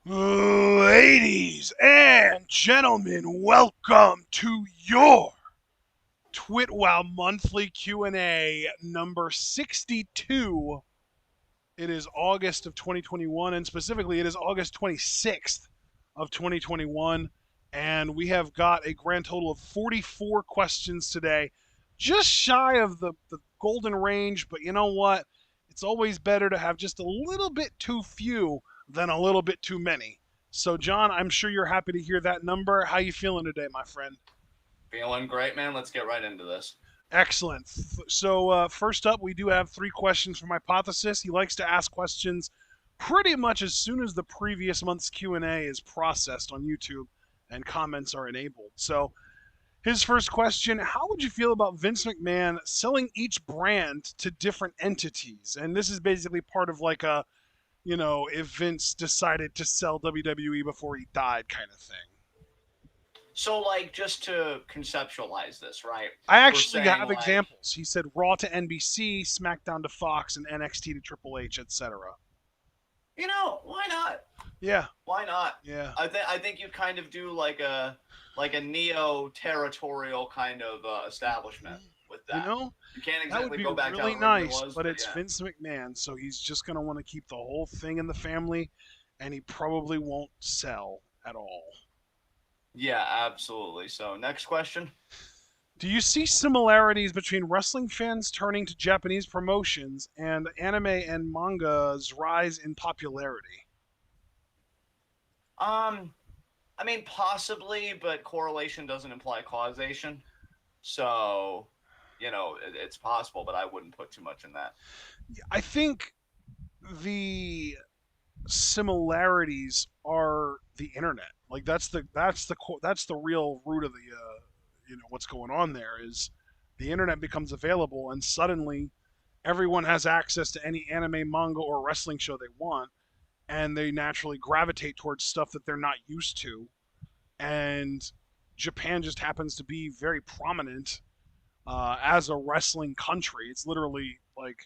Ladies and gentlemen, welcome to your TWitWoW monthly Q&A number 62. It is August of 2021, and specifically it is August 26th of 2021, and we have got a grand total of 44 questions today, just shy of the golden range, but you know what? It's always better to have just a little bit too few than a little bit too many. So, John, I'm sure you're happy to hear that number. How you feeling today, my friend? Feeling great, man. Let's get right into this. Excellent. So, first up, we do have three questions from Hypothesis. He likes to ask questions pretty much as soon as the previous month's Q&A is processed on YouTube and comments are enabled. So, his first question, how would you feel about Vince McMahon selling each brand to different entities? And this is basically part of like a, if Vince decided to sell WWE before he died kind of thing. So, like, just to conceptualize this, right? I We're actually saying, have like, examples. He said Raw to NBC, SmackDown to Fox, and NXT to Triple H, etc. why not? Yeah, Why not? yeah. I think you kind of do like a neo-territorial kind of establishment with You that. know, You can't that would exactly be go back to how really it originally nice, was, but but it's yeah. Vince McMahon, so he's just going to want to keep the whole thing in the family, and he probably won't sell at all. Yeah, absolutely. So, next question. Do you see similarities between wrestling fans turning to Japanese promotions and anime and manga's rise in popularity? Um, I mean, possibly, but correlation doesn't imply causation. So, it's possible, but I wouldn't put too much in that. I think the similarities are the internet. Like that's the real root of the what's going on there is the internet becomes available and suddenly everyone has access to any anime, manga, or wrestling show they want, and they naturally gravitate towards stuff that they're not used to. And Japan just happens to be very prominent as a wrestling country. It's literally like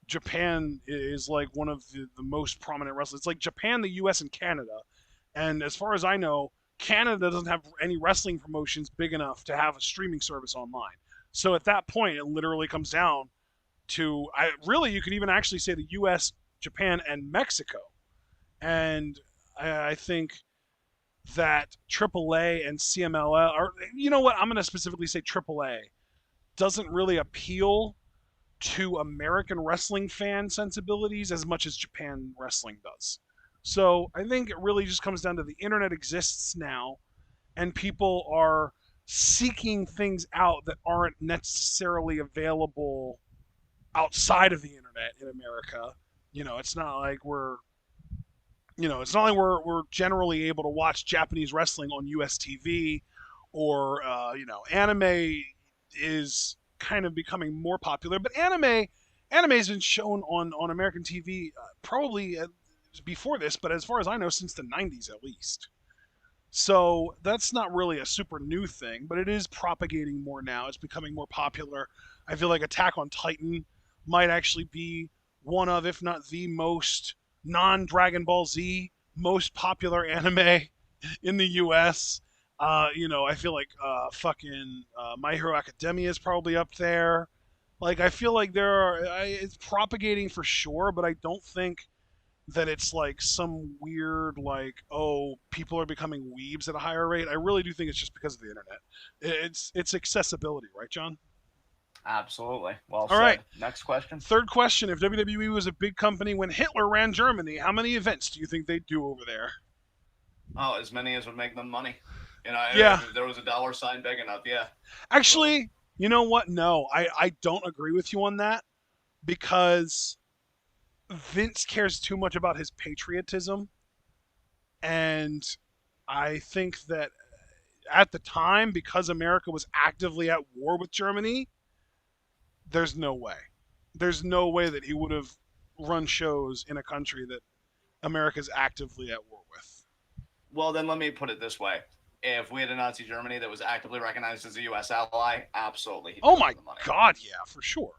Japan is like one of the most prominent wrestlers. It's like Japan, the U.S., and Canada. And as far as I know, Canada doesn't have any wrestling promotions big enough to have a streaming service online. So at that point, it literally comes down to you could even actually say the U.S., Japan, and Mexico. And I think that AAA and CMLL, or you know what, I'm going to specifically say AAA, doesn't really appeal to American wrestling fan sensibilities as much as Japan wrestling does. So I think it really just comes down to the internet exists now, and people are seeking things out that aren't necessarily available outside of the internet in America. It's not like we're generally able to watch Japanese wrestling on US TV, or anime is kind of becoming more popular. But anime has been shown on American TV probably before this, but as far as I know, since the '90s at least. So that's not really a super new thing, but it is propagating more now. It's becoming more popular. I feel like Attack on Titan might actually be one of, if not the most non Dragon Ball Z most popular anime in the U.S. I feel like fucking My Hero Academia is probably up there. Like, I feel like it's propagating for sure, but I don't think that it's like some weird like, oh, people are becoming weebs at a higher rate. I really do think it's just because of the internet. It's accessibility, right, John? Absolutely. Well All right. said. Next question. Third question: if WWE was a big company when Hitler ran Germany, how many events do you think they'd do over there? Oh, as many as would make them money. Yeah, If there was a dollar sign big enough, yeah, absolutely. actually, you know what? No, I don't agree with you on that because Vince cares too much about his patriotism, and I think that at the time, because America was actively at war with Germany, there's no way. There's no way that he would have run shows in a country that America's actively at war with. Well, then let me put it this way: if we had a Nazi Germany that was actively recognized as a U.S. ally, absolutely he'd Oh do it my for the money. God, yeah, for sure.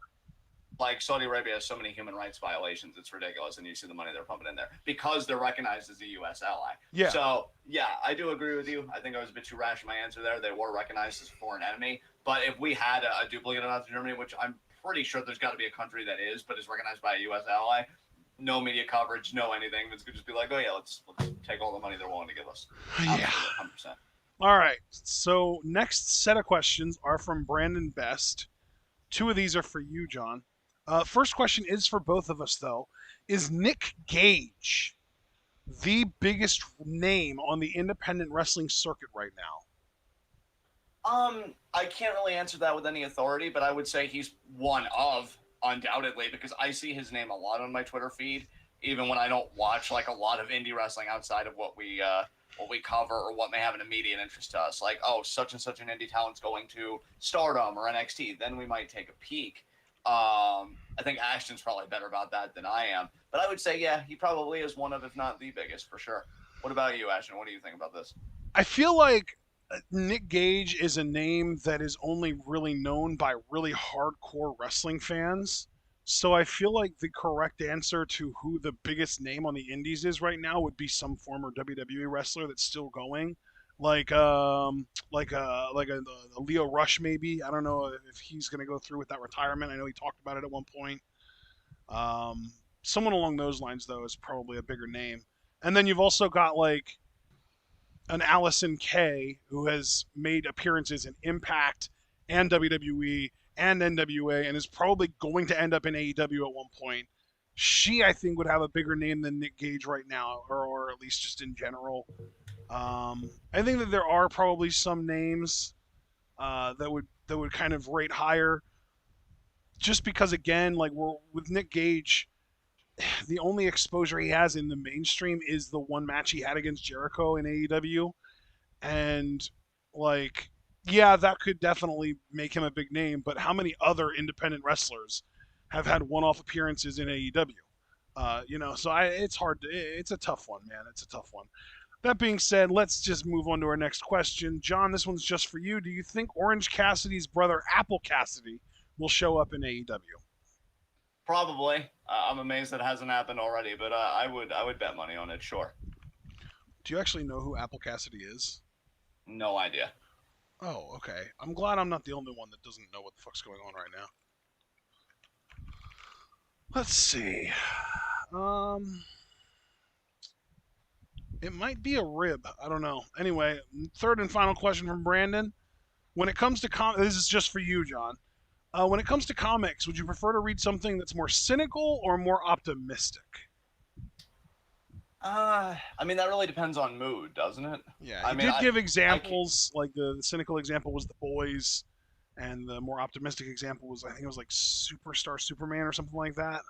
like Saudi Arabia has so many human rights violations, it's ridiculous, and you see the money they're pumping in there because they're recognized as a U.S. ally. Yeah. So yeah, I do agree with you. I think I was a bit too rash in my answer there. They were recognized as a foreign enemy, but if we had a duplicate of Nazi Germany, which I'm pretty sure there's got to be a country that is, but is recognized by a U.S. ally, no media coverage, no anything. It's could just be like, oh yeah, let's take all the money they're willing to give us. Yeah. Absolutely, 100%. All right. So next set of questions are from Brandon Best. Two of these are for you, John. First question is for both of us, though. Is Nick Gage the biggest name on the independent wrestling circuit right now? I can't really answer that with any authority, but I would say he's one of, undoubtedly, because I see his name a lot on my Twitter feed, even when I don't watch like a lot of indie wrestling outside of what we cover or what may have an immediate interest to us. Like, oh, such and such an indie talent's going to Stardom or NXT, then we might take a peek. I think Ashton's probably better about that than I am, but I would say, yeah, he probably is one of, if not the biggest, for sure. What about you, Ashton? What do you think about this? I feel like Nick Gage is a name that is only really known by really hardcore wrestling fans. So I feel like the correct answer to who the biggest name on the indies is right now would be some former WWE wrestler that's still going, like a Leo Rush maybe. I don't know if he's gonna go through with that retirement. I know he talked about it at one point. Someone along those lines though is probably a bigger name. And then you've also got like an Allison Kay who has made appearances in Impact and WWE and NWA and is probably going to end up in AEW at one point. She, I think, would have a bigger name than Nick Gage right now, or at least just in general. I think that there are probably some names that would kind of rate higher, just because again, like we're with Nick Gage, the only exposure he has in the mainstream is the one match he had against Jericho in AEW, and like yeah, that could definitely make him a big name, but how many other independent wrestlers have had one-off appearances in AEW? So it's hard to, it's a tough one, man. It's a tough one. That being said, let's just move on to our next question. John, this one's just for you. Do you think Orange Cassidy's brother Apple Cassidy will show up in AEW? Probably. I'm amazed that hasn't happened already, but I would bet money on it. Sure. Do you actually know who Apple Cassidy is? No idea. Oh, okay. I'm glad I'm not the only one that doesn't know what the fuck's going on right now. Let's see. It might be a rib. I don't know. Anyway, third and final question from Brandon. When it comes to this is just for you, John. When it comes to comics, would you prefer to read something that's more cynical or more optimistic? I mean, that really depends on mood, doesn't it? Yeah, I he mean, did give examples. Like the cynical example was The Boys, and the more optimistic example was, I think it was like Superstar Superman or something like that.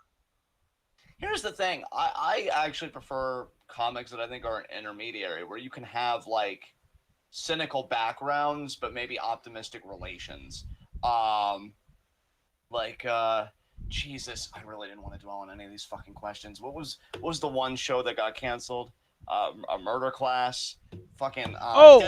Here's the thing. I actually prefer comics that I think are an intermediary, where you can have like cynical backgrounds, but maybe optimistic relations. Um, like Jesus, I really didn't want to dwell on any of these fucking questions. What was the one show that got canceled? A Murder Class, fucking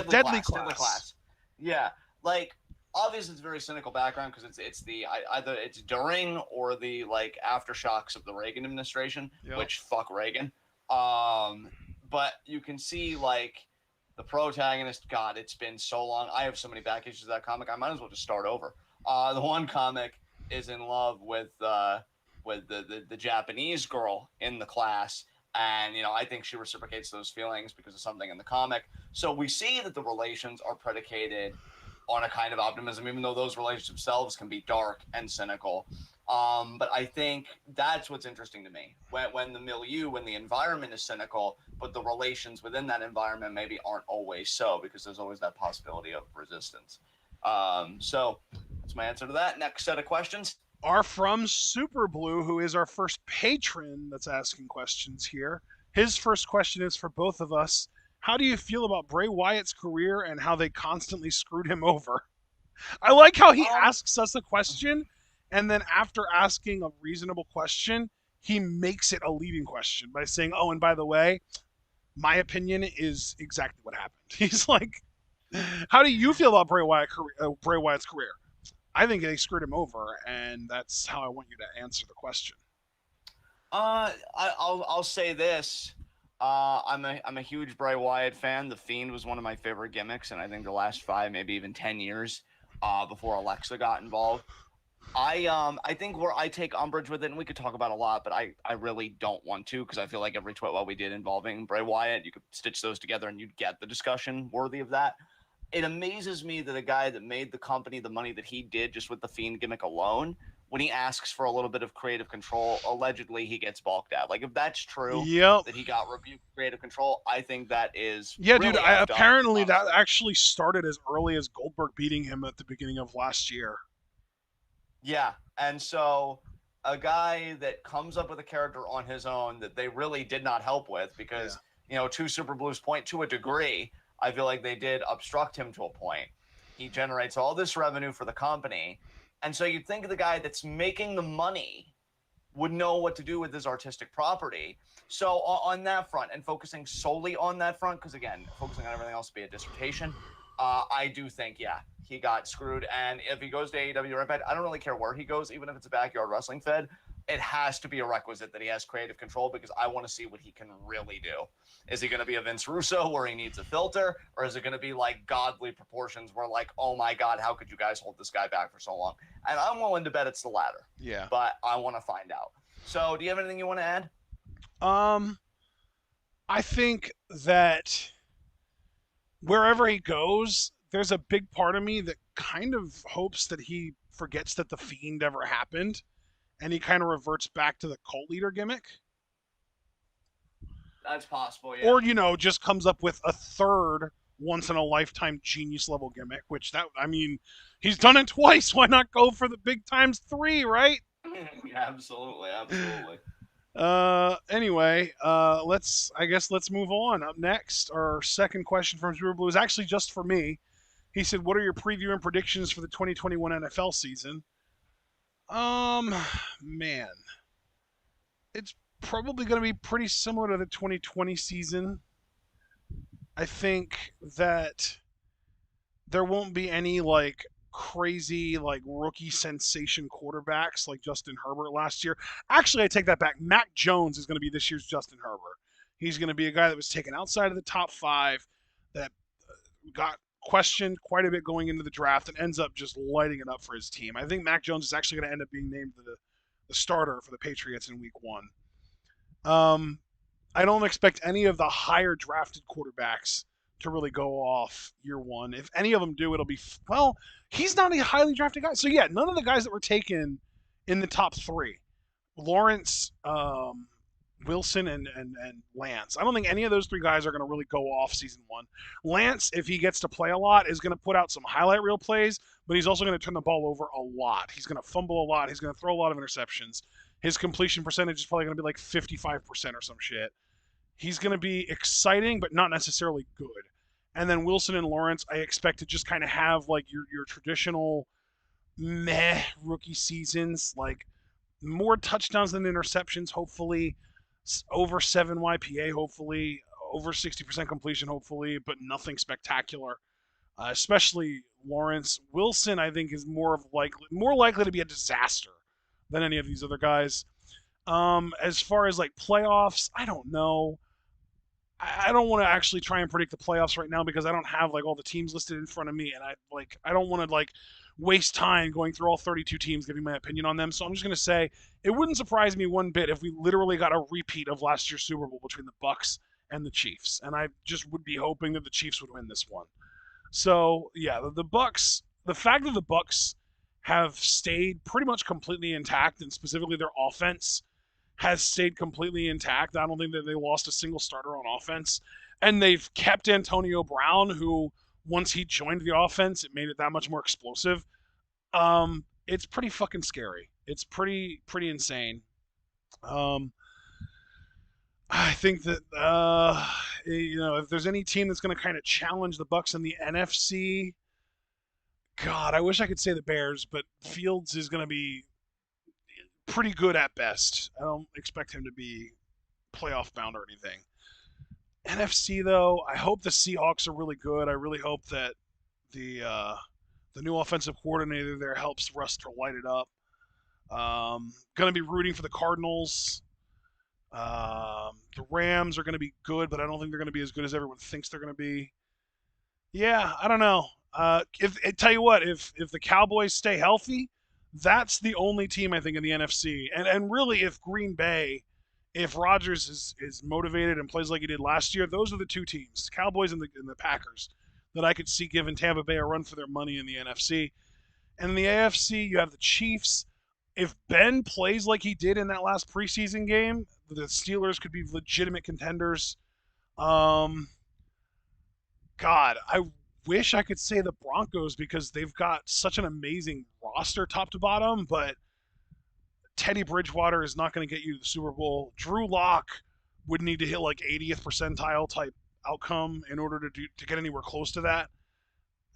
Deadly Class. Deadly Class. Yeah, like obviously it's a very cynical background because it's the either it's during or the like aftershocks of the Reagan administration, Yep. which fuck Reagan. But you can see like the protagonist. God, it's been so long. I have so many back issues of that comic. I might as well just start over. The one comic is in love with the Japanese girl in the class, and I think she reciprocates those feelings because of something in the comic. So we see that the relations are predicated on a kind of optimism, even though those relations themselves can be dark and cynical. But I think that's what's interesting to me. When the milieu, when the environment is cynical, but the relations within that environment maybe aren't always so, because there's always that possibility of resistance. So that's my answer to that. Next set of questions. Are from Super Blue, who is our first patron that's asking questions here. His first question is for both of us. How do you feel about Bray Wyatt's career and how they constantly screwed him over? I like how he asks us a question, and then after asking a reasonable question, he makes it a leading question by saying, oh, and by the way, my opinion is exactly what happened. He's like, how do you feel about Bray Wyatt's career? I think they screwed him over, and that's how I want you to answer the question. I'll say this. I'm a huge Bray Wyatt fan. The Fiend was one of my favorite gimmicks, and I think the last 5, maybe even 10 years, before Alexa got involved. I think where I take umbrage with it, and we could talk about a lot, but I really don't want to, because I feel like every TWitWoW we did involving Bray Wyatt, you could stitch those together and you'd get the discussion worthy of that. It amazes me that a guy that made the company the money that he did just with the Fiend gimmick alone, when he asks for a little bit of creative control, allegedly he gets balked at. Like, if that's true, Yep. that he got rebuked for creative control, I think that is Yeah, dude. really effed up, Apparently that honestly. actually started as early as Goldberg beating him at the beginning of last year. Yeah, and so a guy that comes up with a character on his own that they really did not help with, because two Super Blues point, to a degree, I feel like they did obstruct him to a point. He generates all this revenue for the company, and so you'd think the guy that's making the money would know what to do with his artistic property. So on that front, and focusing solely on that front, because again, focusing on everything else would be a dissertation, I do think, yeah, he got screwed. And if he goes to AEW or Impact, I don't really care where he goes, even if it's a backyard wrestling fed. It has to be a requisite that he has creative control, because I want to see what he can really do. Is he going to be a Vince Russo where he needs a filter, or is it going to be like godly proportions where, like, oh my God, how could you guys hold this guy back for so long? And I'm willing to bet it's the latter. Yeah. But I want to find out. So, do you have anything you want to add? I think that wherever he goes, there's a big part of me that kind of hopes that he forgets that the Fiend ever happened, and he kind of reverts back to the cult leader gimmick. That's possible, yeah. Or, just comes up with a third once in a lifetime genius level gimmick, which he's done it twice. Why not go for the big times 3, right? Absolutely. Anyway, let's move on. Up next, our second question from Super Blue is actually just for me. He said, "What are your preview and predictions for the 2021 NFL season?" Man, it's probably going to be pretty similar to the 2020 season. I think that there won't be any crazy rookie sensation quarterbacks like Justin Herbert last year. Actually, I take that back. Mac Jones is going to be this year's Justin Herbert. He's going to be a guy that was taken outside of the top 5, that got questioned quite a bit going into the draft, and ends up just lighting it up for his team. I think Mac Jones is actually going to end up being named the starter for the Patriots in Week 1. I don't expect any of the higher drafted quarterbacks to really go off year 1. If any of them do, it'll be, well, he's not a highly drafted guy. So yeah, none of the guys that were taken in the top 3, Lawrence, Wilson, and Lance, I don't think any of those 3 guys are going to really go off season 1. Lance, if he gets to play a lot, is going to put out some highlight reel plays, but he's also going to turn the ball over a lot. He's going to fumble a lot. He's going to throw a lot of interceptions. His completion percentage is probably going to be like 55% or some shit. He's going to be exciting, but not necessarily good. And then Wilson and Lawrence, I expect to just kind of have like your traditional meh rookie seasons, like more touchdowns than interceptions, hopefully, over 7 YPA, hopefully, over 60% completion, hopefully, but nothing spectacular. Especially Lawrence. Wilson, I think, is more likely to be a disaster than any of these other guys. As far as like playoffs, I don't know. I don't want to actually try and predict the playoffs right now, because I don't have like all the teams listed in front of me, and I don't want to waste time going through all 32 teams giving my opinion on them. So I'm just going to say it wouldn't surprise me one bit if we literally got a repeat of last year's Super Bowl between the Bucks and the Chiefs, and I just would be hoping that the Chiefs would win this one. So yeah, the Bucks. The fact that the Bucks have stayed pretty much completely intact, and specifically their offense has stayed completely intact. I don't think that they lost a single starter on offense. And they've kept Antonio Brown, who, once he joined the offense, it made it that much more explosive. It's pretty fucking scary. It's pretty insane. I think that if there's any team that's going to kind of challenge the Bucks in the NFC, God, I wish I could say the Bears, but Fields is going to be pretty good at best. I don't expect him to be playoff bound or anything. NFC though, I hope the Seahawks are really good. I really hope that the The new offensive coordinator there helps Russ to light it up. Going to be rooting for the Cardinals. The Rams are going to be good, but I don't think they're going to be as good as everyone thinks they're going to be. Yeah, I don't know. If tell you what, if the Cowboys stay healthy, that's the only team I think in the NFC. And really, if Green Bay, if Rodgers is motivated and plays like he did last year, those are the two teams, the Cowboys and the Packers, that I could see giving Tampa Bay a run for their money in the NFC. And in the AFC, you have the Chiefs. If Ben plays like he did in that last preseason game, the Steelers could be legitimate contenders. Um, God, I wish I could say the Broncos because they've got such an amazing roster top to bottom, but Teddy Bridgewater is not going to get you to the Super Bowl. Drew Lock would need to hit like 80th percentile type outcome in order to get anywhere close to that.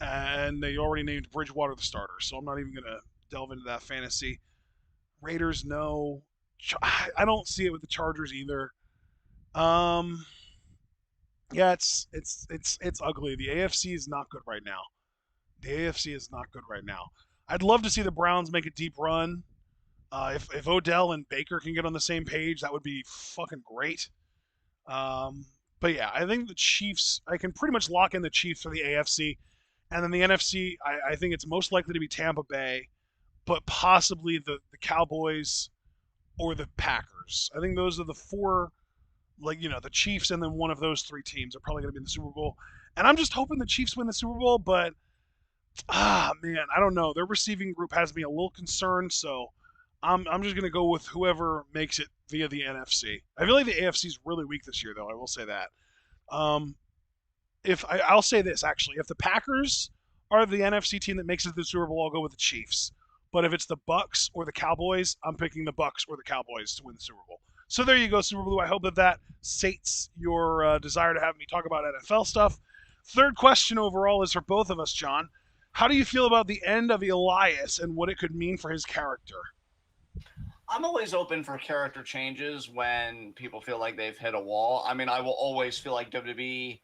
And they already named Bridgewater the starter, so I'm not even going to delve into that fantasy. Raiders, no. I don't see it with the Chargers either. Yeah, it's ugly. The AFC is not good right now. The AFC is not good right now. I'd love to see the Browns make a deep run. If Odell and Baker can get on the same page, that would be fucking great. But yeah, I think the Chiefs. I can pretty much lock in the Chiefs for the AFC, and then the NFC. I think it's most likely to be Tampa Bay, but possibly the Cowboys or the Packers. I think those are the four, like, the Chiefs and then one of those three teams are probably going to be in the Super Bowl. And I'm just hoping the Chiefs win the Super Bowl, but man, I don't know. Their receiving group has me a little concerned, so I'm just going to go with whoever makes it via the NFC. I feel like the AFC is really weak this year, though. I will say that. Um, if I'll say this actually, if the Packers are the NFC team that makes it to the Super Bowl, I'll go with the Chiefs. But if it's the Bucks or the Cowboys, I'm picking the Bucks or the Cowboys to win the Super Bowl. So there you go, Super Blue. I hope that sates your desire to have me talk about NFL stuff. Third question overall is for both of us, John. How do you feel about the end of Elias and what it could mean for his character? I'm always open for character changes when people feel like they've hit a wall. I mean, I will always feel like WWE.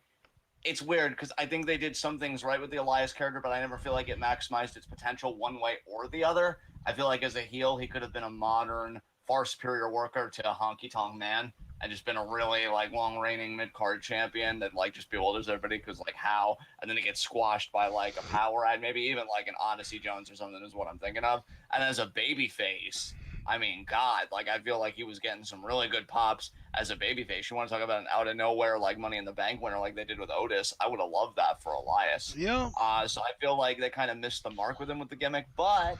It's weird because I think they did some things right with the Elias character, but I never feel like it maximized its potential one way or the other. I feel like as a heel, he could have been a modern, far superior worker to a honky tonk man and just been a really like long reigning mid card champion that like just bewilders everybody because like how, and then it gets squashed by like a power ad, maybe even like an Odyssey Jones or something is what I'm thinking of. And as a baby face, I mean, God, like I feel like he was getting some really good pops as a babyface. You want to talk about an out of nowhere like Money in the Bank winner like they did with Otis? I would have loved that for Elias. Yeah. So I feel like they kind of missed the mark with him with the gimmick, but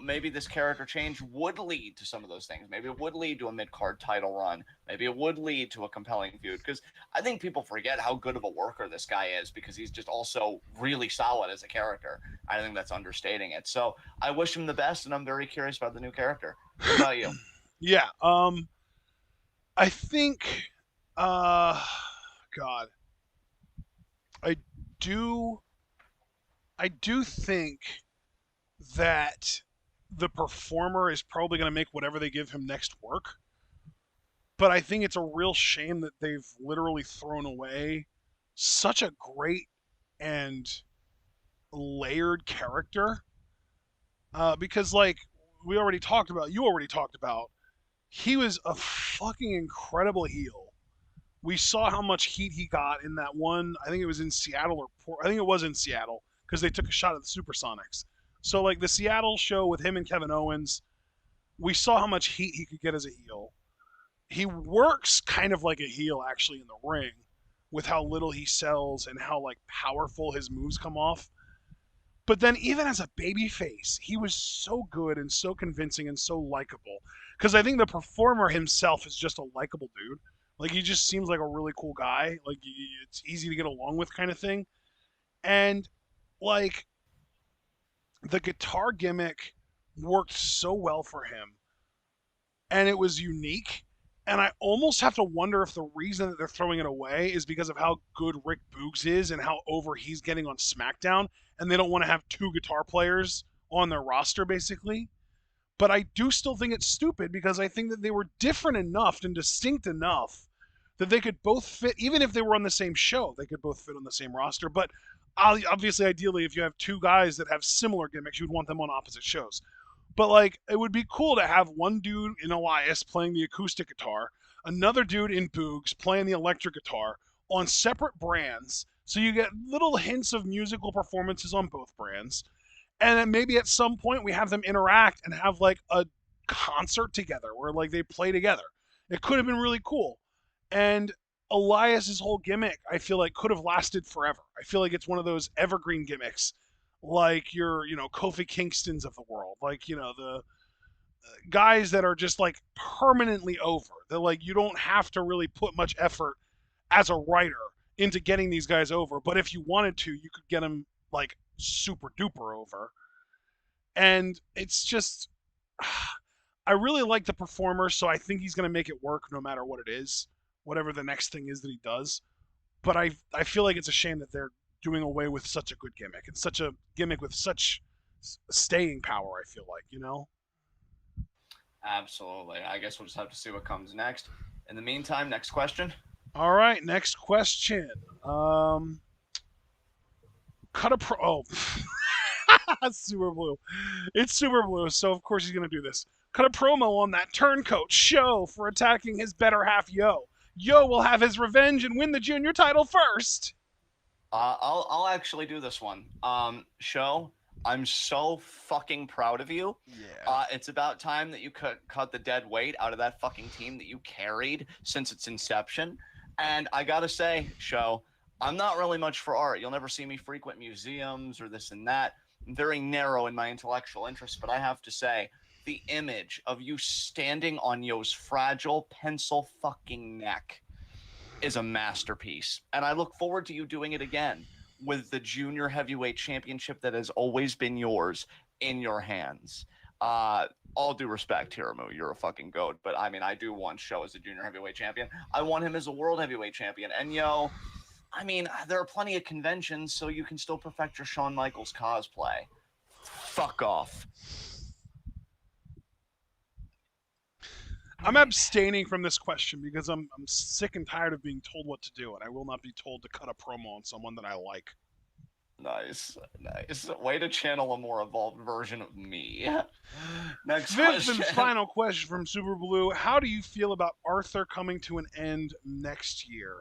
maybe this character change would lead to some of those things. Maybe it would lead to a mid-card title run. Maybe it would lead to a compelling feud. Because I think people forget how good of a worker this guy is because he's just also really solid as a character. I think that's understating it. So I wish him the best, and I'm very curious about the new character. What about you? Yeah. I think, God, I do think that the performer is probably going to make whatever they give him next work. But I think it's a real shame that they've literally thrown away such a great and layered character. Because, like, you already talked about, he was a fucking incredible heel. We saw how much heat he got in that one. I think it was in Seattle I think it was in Seattle because they took a shot at the Supersonics. So, like, the Seattle show with him and Kevin Owens, we saw how much heat he could get as a heel. He works kind of like a heel, actually, in the ring with how little he sells and how, like, powerful his moves come off. But then even as a babyface, he was so good and so convincing and so likable. Because I think the performer himself is just a likable dude. Like, he just seems like a really cool guy. Like, it's easy to get along with kind of thing. And, like, the guitar gimmick worked so well for him, and it was unique. And I almost have to wonder if the reason that they're throwing it away is because of how good Rick Boogs is and how over he's getting on SmackDown, and they don't want to have two guitar players on their roster, basically. But I do still think it's stupid because I think that they were different enough and distinct enough that they could both fit, even if they were on the same show, they could both fit on the same roster. But obviously, ideally, if you have two guys that have similar gimmicks, you'd want them on opposite shows. But like, it would be cool to have one dude in Elias playing the acoustic guitar, another dude in Boogs playing the electric guitar on separate brands, so you get little hints of musical performances on both brands, and then maybe at some point we have them interact and have like a concert together where like they play together. It could have been really cool. And Elias's whole gimmick, I feel like, could have lasted forever. I feel like it's one of those evergreen gimmicks, like your, Kofi Kingstons of the world, like, the guys that are just like permanently over. They're like, you don't have to really put much effort as a writer into getting these guys over, but if you wanted to, you could get them like super duper over. And it's just, I really like the performer, so I think he's going to make it work no matter what it is, whatever the next thing is that he does. But I feel like it's a shame that they're doing away with such a good gimmick and such a gimmick with such staying power. I feel like, Absolutely. I guess we'll just have to see what comes next. In the meantime, next question. All right, next question. Cut a pro. Oh, Super Blue. It's Super Blue, so of course he's gonna do this. Cut a promo on that turncoat Show for attacking his better half, Yo. Yo will have his revenge and win the junior title first. I'll actually do this one. Show, I'm so fucking proud of you. Yeah. It's about time that you cut the dead weight out of that fucking team that you carried since its inception. And I gotta say, Show, I'm not really much for art. You'll never see me frequent museums or this and that. I'm very narrow in my intellectual interests, but I have to say, the image of you standing on Yo's fragile pencil fucking neck is a masterpiece. And I look forward to you doing it again with the junior heavyweight championship that has always been yours in your hands. All due respect, Hiramu, you're a fucking goat. But I mean, I do want Show as a junior heavyweight champion. I want him as a world heavyweight champion. And Yo, I mean, there are plenty of conventions, so you can still perfect your Shawn Michaels cosplay. Fuck off. I'm abstaining from this question because I'm sick and tired of being told what to do, and I will not be told to cut a promo on someone that I like. Nice. Way to channel a more evolved version of me. Next Fifth question. and final question from Super Blue. How do you feel about Arthur coming to an end next year?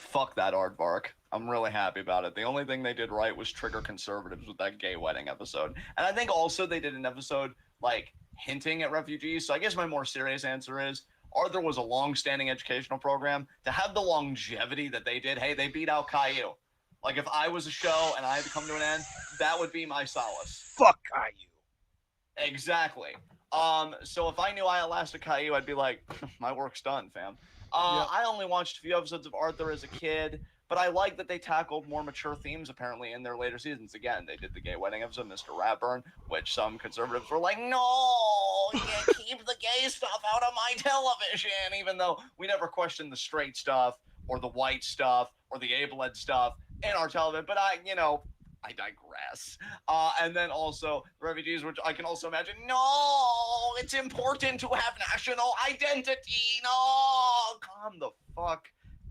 Fuck that aardvark. I'm really happy about it. The only thing they did right was trigger conservatives with that gay wedding episode. And I think also they did an episode, like, hinting at refugees. So I guess my more serious answer is Arthur was a long-standing educational program. To have the longevity that they did, hey, they beat out Caillou. Like, if I was a show and I had to come to an end, that would be my solace. Fuck Caillou. Exactly. So if I knew I outlasted Caillou, I'd be like, my work's done, fam. Yep. I only watched a few episodes of Arthur as a kid, but I like that they tackled more mature themes, apparently, in their later seasons. Again, they did the gay wedding episode, Mr. Ratburn, which some conservatives were like, no, you keep the gay stuff out of my television, even though we never questioned the straight stuff or the white stuff or the able-ed stuff in our television. But I digress. And then also the refugees, which I can also imagine, no, it's important to have national identity. No, calm the fuck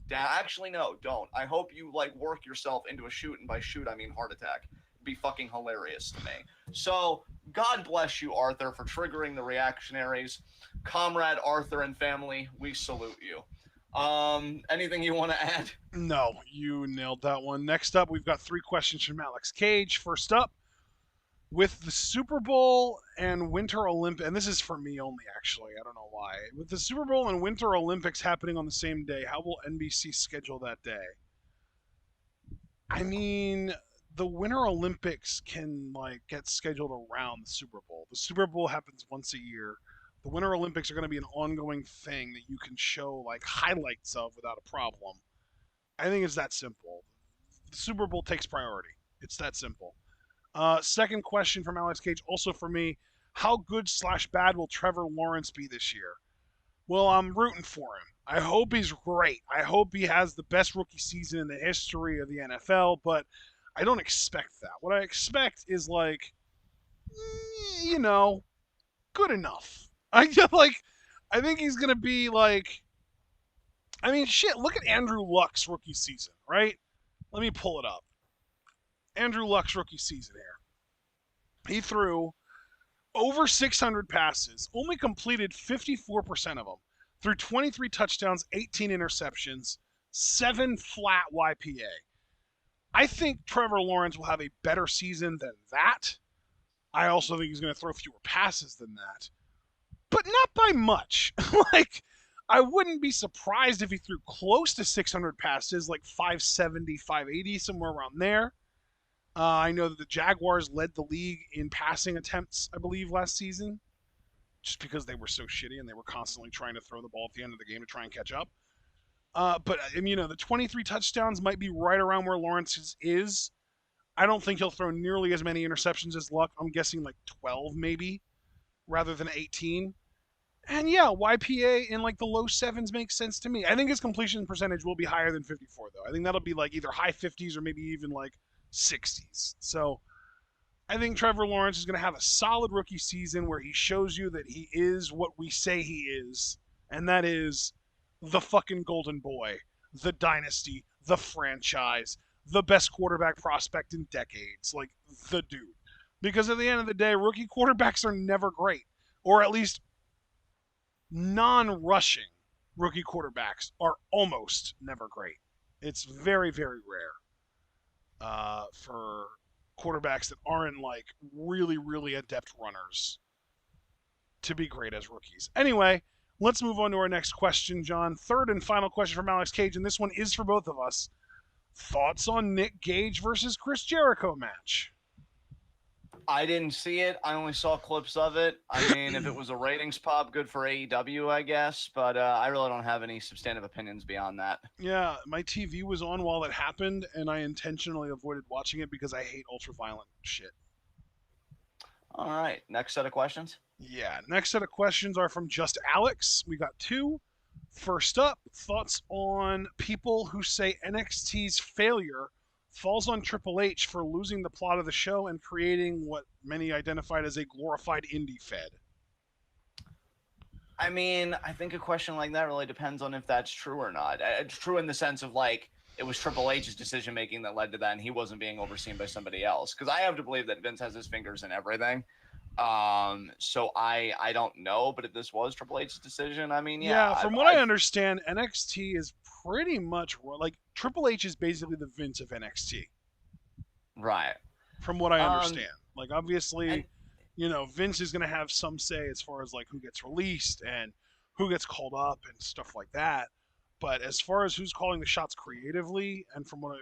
down. Actually, no, don't. I hope you, like, work yourself into a shoot, and by shoot, I mean heart attack. It'd be fucking hilarious to me. So, God bless you, Arthur, for triggering the reactionaries. Comrade Arthur and family, we salute you. Anything you want to add? No, you nailed that one. Next up, we've got 3 questions from Alex Cage. First up, with the Super Bowl and Winter Olympics, and this is for me only, actually, I don't know why. With the Super Bowl and Winter Olympics happening on the same day, how will NBC schedule that day? I mean, the Winter Olympics can, like, get scheduled around the Super Bowl. The Super Bowl happens once a year. The Winter Olympics are going to be an ongoing thing that you can show, like, highlights of without a problem. I think it's that simple. The Super Bowl takes priority. It's that simple. Second question from Alex Cage, also for me. How good/bad will Trevor Lawrence be this year? Well, I'm rooting for him. I hope he's great. I hope he has the best rookie season in the history of the NFL, but I don't expect that. What I expect is, like, good enough. I think he's going to be, like, I mean, shit, look at Andrew Luck's rookie season, right? Let me pull it up. Andrew Luck's rookie season here. He threw over 600 passes, only completed 54% of them, threw 23 touchdowns, 18 interceptions, 7 flat YPA. I think Trevor Lawrence will have a better season than that. I also think he's going to throw fewer passes than that, but not by much. Like, I wouldn't be surprised if he threw close to 600 passes, like 570, 580, somewhere around there. I know that the Jaguars led the league in passing attempts, I believe, last season, just because they were so shitty and they were constantly trying to throw the ball at the end of the game to try and catch up. But the 23 touchdowns might be right around where Lawrence is. I don't think he'll throw nearly as many interceptions as Luck. I'm guessing like 12 maybe, rather than 18. And yeah, YPA in like the low sevens makes sense to me. I think his completion percentage will be higher than 54 though. I think that'll be like either high 50s or maybe even like 60s. So I think Trevor Lawrence is going to have a solid rookie season where he shows you that he is what we say he is, and that is the fucking golden boy, the dynasty, the franchise, the best quarterback prospect in decades, like the dude. Because at the end of the day, rookie quarterbacks are never great, or at least non-rushing rookie quarterbacks are almost never great. It's very, very rare for quarterbacks that aren't like really, really adept runners to be great as rookies. Anyway, let's move on to our next question, John. Third and final question from Alex Cage, and this one is for both of us. Thoughts on Nick Gage versus Chris Jericho match? I didn't see it. I only saw clips of it. I mean, if it was a ratings pop, good for AEW, I guess. But I really don't have any substantive opinions beyond that. Yeah, my TV was on while it happened, and I intentionally avoided watching it because I hate ultra-violent shit. All right. Next set of questions. Yeah, next set of questions are from Just Alex. We got two. First up, thoughts on people who say NXT's failure falls on Triple H for losing the plot of the show and creating what many identified as a glorified indie fed. I mean, I think a question like that really depends on if that's true or not. It's true in the sense of like it was Triple H's decision making that led to that, and he wasn't being overseen by somebody else. Because I have to believe that Vince has his fingers in everything. So I don't know, but if this was Triple H's decision, I mean, yeah. From what I understand, NXT is pretty much like Triple H is basically the Vince of NXT. Right. From what I understand. Like, obviously, Vince is going to have some say as far as like who gets released and who gets called up and stuff like that. But as far as who's calling the shots creatively, and from what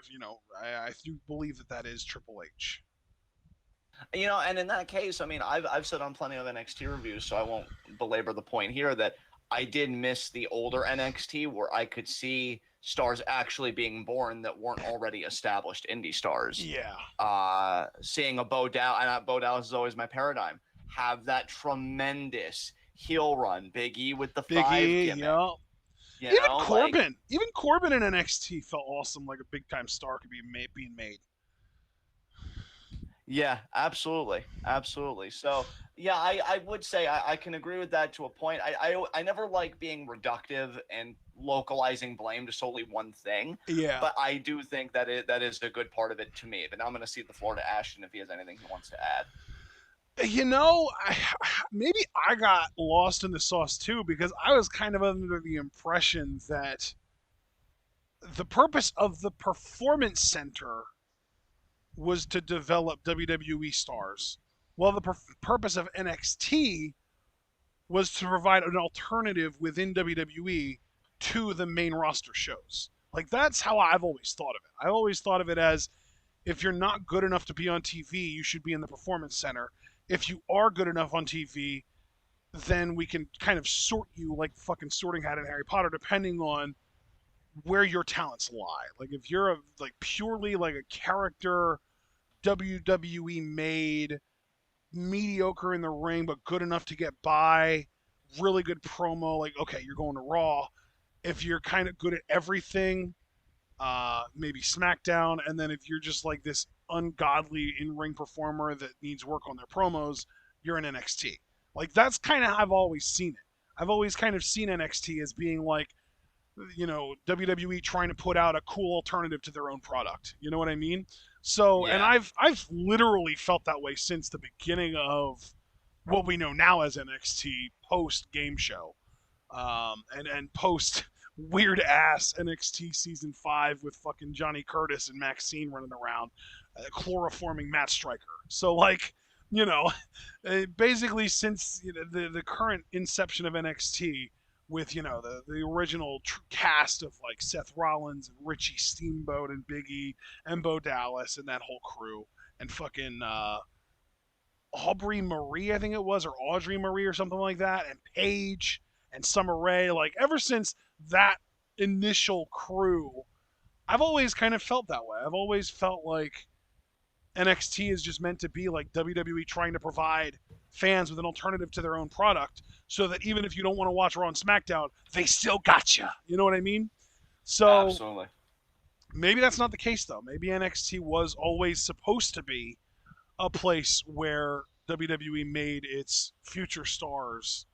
I do believe that is Triple H. And in that case, I mean, I've said on plenty of NXT reviews, so I won't belabor the point here, that I did miss the older NXT where I could see stars actually being born that weren't already established indie stars. Yeah. Seeing a Bo Dallas, and Bo Dallas is always my paradigm, have that tremendous heel run, Big E with the Big 5 E, gimmick. Yeah. Even Corbin in NXT felt awesome, like a big time star could be being made. Yeah, absolutely. So, yeah, I would say I can agree with that to a point. I never like being reductive and localizing blame to solely one thing. Yeah. But I do think that is a good part of it to me. But now I'm going to cede the floor to Ashton if he has anything he wants to add. Maybe I got lost in the sauce too, because I was kind of under the impression that the purpose of the Performance Center was to develop WWE stars, while the purpose of NXT was to provide an alternative within WWE to the main roster shows. Like, that's how I've always thought of it. I've always thought of it as, if you're not good enough to be on TV, you should be in the Performance Center. If you are good enough on TV, then we can kind of sort you like fucking Sorting Hat in Harry Potter, depending on where your talents lie. Like, if you're purely like a character WWE made, mediocre in the ring but good enough to get by, really good promo, like, okay, you're going to Raw. If you're kind of good at everything, maybe SmackDown. And then if you're just like this ungodly in-ring performer that needs work on their promos, you're in NXT. Like, that's kind of how I've always seen it. I've always kind of seen NXT as being like WWE trying to put out a cool alternative to their own product. You know what I mean? So, and Yeah. I've literally felt that way since the beginning of what we know now as NXT post game show, and post weird ass NXT season 5 with fucking Johnny Curtis and Maxine running around, chloroforming Matt Striker. So like, you know, basically since the current inception of NXT with the original cast of like Seth Rollins and Richie Steamboat and Big E and Bo Dallas and that whole crew and fucking Aubrey Marie, I think it was, or Audrey Marie or something like that, and Paige and Summer Rae. Like ever since that initial crew, I've always kind of felt that way. I've always felt like NXT is just meant to be like WWE trying to provide fans with an alternative to their own product, so that even if you don't want to watch Raw and SmackDown, they still got you. You know what I mean? So Absolutely. maybe that's not the case though. Maybe NXT was always supposed to be a place where WWE made its future stars,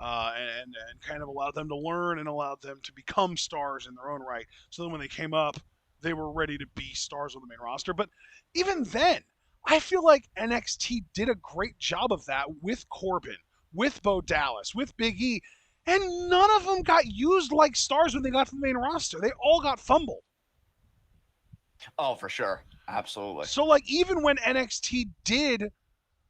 and kind of allowed them to learn and allowed them to become stars in their own right. So then when they came up, they were ready to be stars on the main roster. But even then, I feel like NXT did a great job of that with Corbin, with Bo Dallas, with Big E, and none of them got used like stars when they got to the main roster. They all got fumbled. Oh, for sure. Absolutely. So like even when NXT did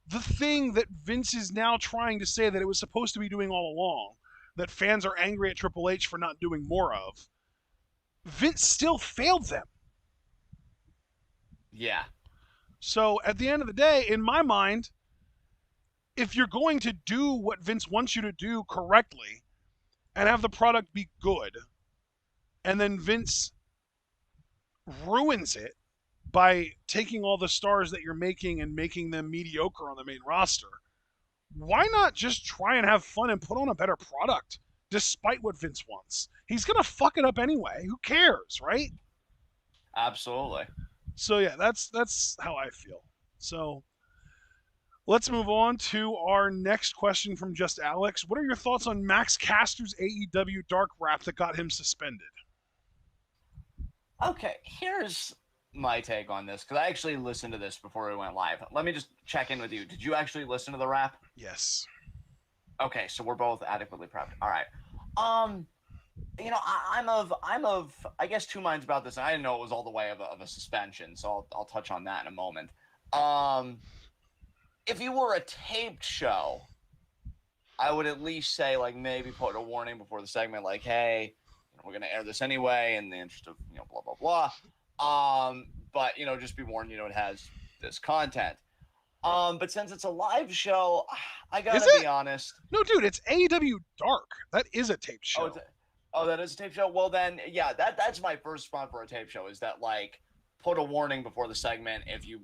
the thing that Vince is now trying to say that it was supposed to be doing all along, that fans are angry at Triple H for not doing more of, Vince still failed them. Yeah. So at the end of the day, in my mind, if you're going to do what Vince wants you to do correctly and have the product be good, and then Vince ruins it by taking all the stars that you're making and making them mediocre on the main roster, why not just try and have fun and put on a better product despite what Vince wants? He's going to fuck it up anyway. Who cares, right? Absolutely. So yeah, that's how I feel. So let's move on to our next question from Just Alex. What are your thoughts on Max Caster's AEW dark rap that got him suspended? Okay, here's my take on this, because I actually listened to this before we went live. Let me just check in with you. Did you actually listen to the rap? Yes. Okay, so we're both adequately prepped. All right. I'm of I guess two minds about this. And I didn't know it was all the way of a suspension, so I'll touch on that in a moment. If you were a taped show, I would at least say like maybe put a warning before the segment, like, hey, we're gonna air this anyway in the interest of blah blah blah. But just be warned, it has this content. But since it's a live show, I gotta be honest. No, dude, it's AEW Dark. That is a taped show. That is a tape show. Well, then, yeah, that's my first response for a tape show, is that like put a warning before the segment if you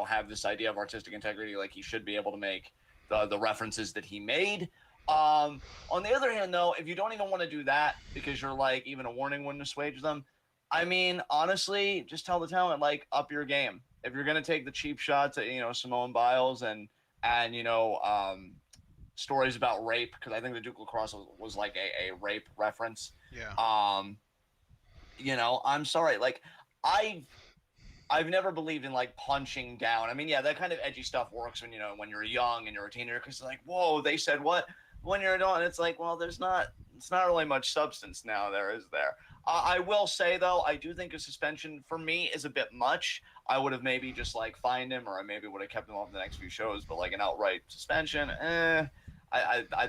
have this idea of artistic integrity, like he should be able to make the references that he made. On the other hand, though, if you don't even want to do that because you're like even a warning wouldn't assuage them, I mean, honestly, just tell the talent like up your game. If you're gonna take the cheap shots at Simone Biles and stories about rape, because I think the Duke Lacrosse was like a rape reference. Yeah. I'm sorry, like I've never believed in like punching down. I mean, yeah, that kind of edgy stuff works when when you're young and you're a teenager, because like, whoa, they said what? When you're an adult, it's like, well, it's not really much substance now. There is there. I will say though, I do think a suspension for me is a bit much. I would have maybe just like fined him, or I maybe would have kept him off the next few shows. But like an outright suspension, I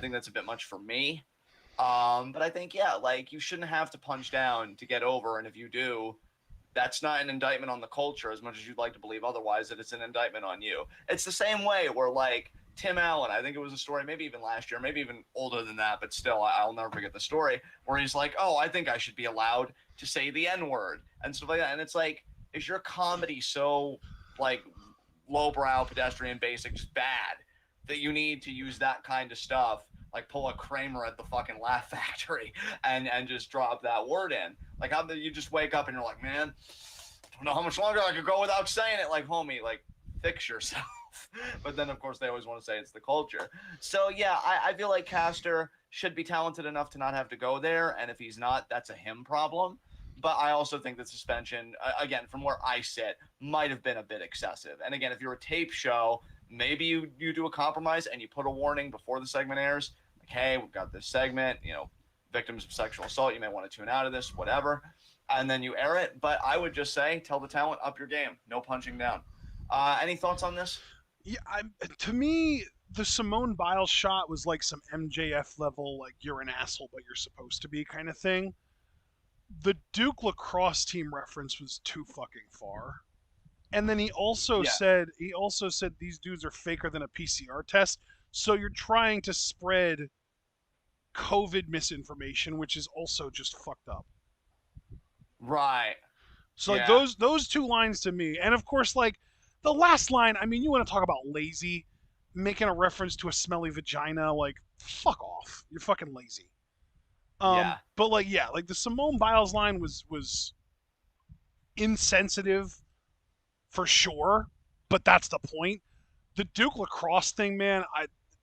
think that's a bit much for me. But I think like you shouldn't have to punch down to get over, and if you do, that's not an indictment on the culture as much as you'd like to believe otherwise, that it's an indictment on you. It's the same way where like Tim Allen, I think it was a story, maybe even last year, maybe even older than that, but still, I'll never forget the story, where he's like, oh, I think I should be allowed to say the N-word and stuff like that. And it's like, is your comedy so like lowbrow, pedestrian, basic, just bad that you need to use that kind of stuff, like pull a Kramer at the fucking Laugh Factory and just drop that word in? Like, how you just wake up and you're like, man, I don't know how much longer I could go without saying it. Like, homie, like, fix yourself. off. But then, of course, they always want to say it's the culture. So, yeah, I feel like Caster should be talented enough to not have to go there. And if he's not, that's a him problem. But I also think that suspension, again, from where I sit, might have been a bit excessive. And again, if you're a tape show, maybe you do a compromise and you put a warning before the segment airs. Like, hey, we've got this segment, victims of sexual assault, you may want to tune out of this, whatever. And then you air it. But I would just say, tell the talent, up your game. No punching down. Any thoughts on this? Yeah, to me, the Simone Biles shot was like some MJF level, like you're an asshole, but you're supposed to be kind of thing. The Duke lacrosse team reference was too fucking far. And then he also said these dudes are faker than a PCR test. So you're trying to spread COVID misinformation, which is also just fucked up. Right. So like Yeah. those two lines to me, and of course like the last line. I mean, you want to talk about lazy, making a reference to a smelly vagina? Like fuck off, you're fucking lazy. Yeah. But like yeah, like the Simone Biles line was insensitive for sure, but that's the point. The Duke lacrosse thing, man,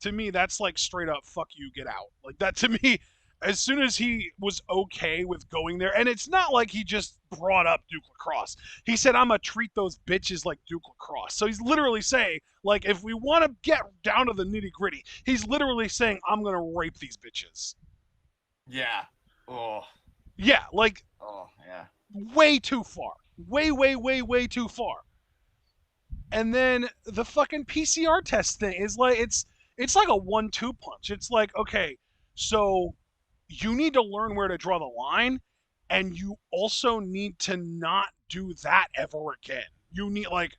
to me that's like straight up fuck you, get out. Like that to me, as soon as he was okay with going there, and it's not like he just brought up Duke lacrosse. He said, "I'm gonna treat those bitches like Duke lacrosse." So he's literally saying, like, if we want to get down to the nitty gritty, he's literally saying, "I'm gonna rape these bitches." Yeah. Oh. Yeah, like Oh. Yeah. way too far, way too far. And then the fucking PCR test thing is like it's like a 1-2 punch. It's like, okay, so you need to learn where to draw the line, and you also need to not do that ever again. You need like,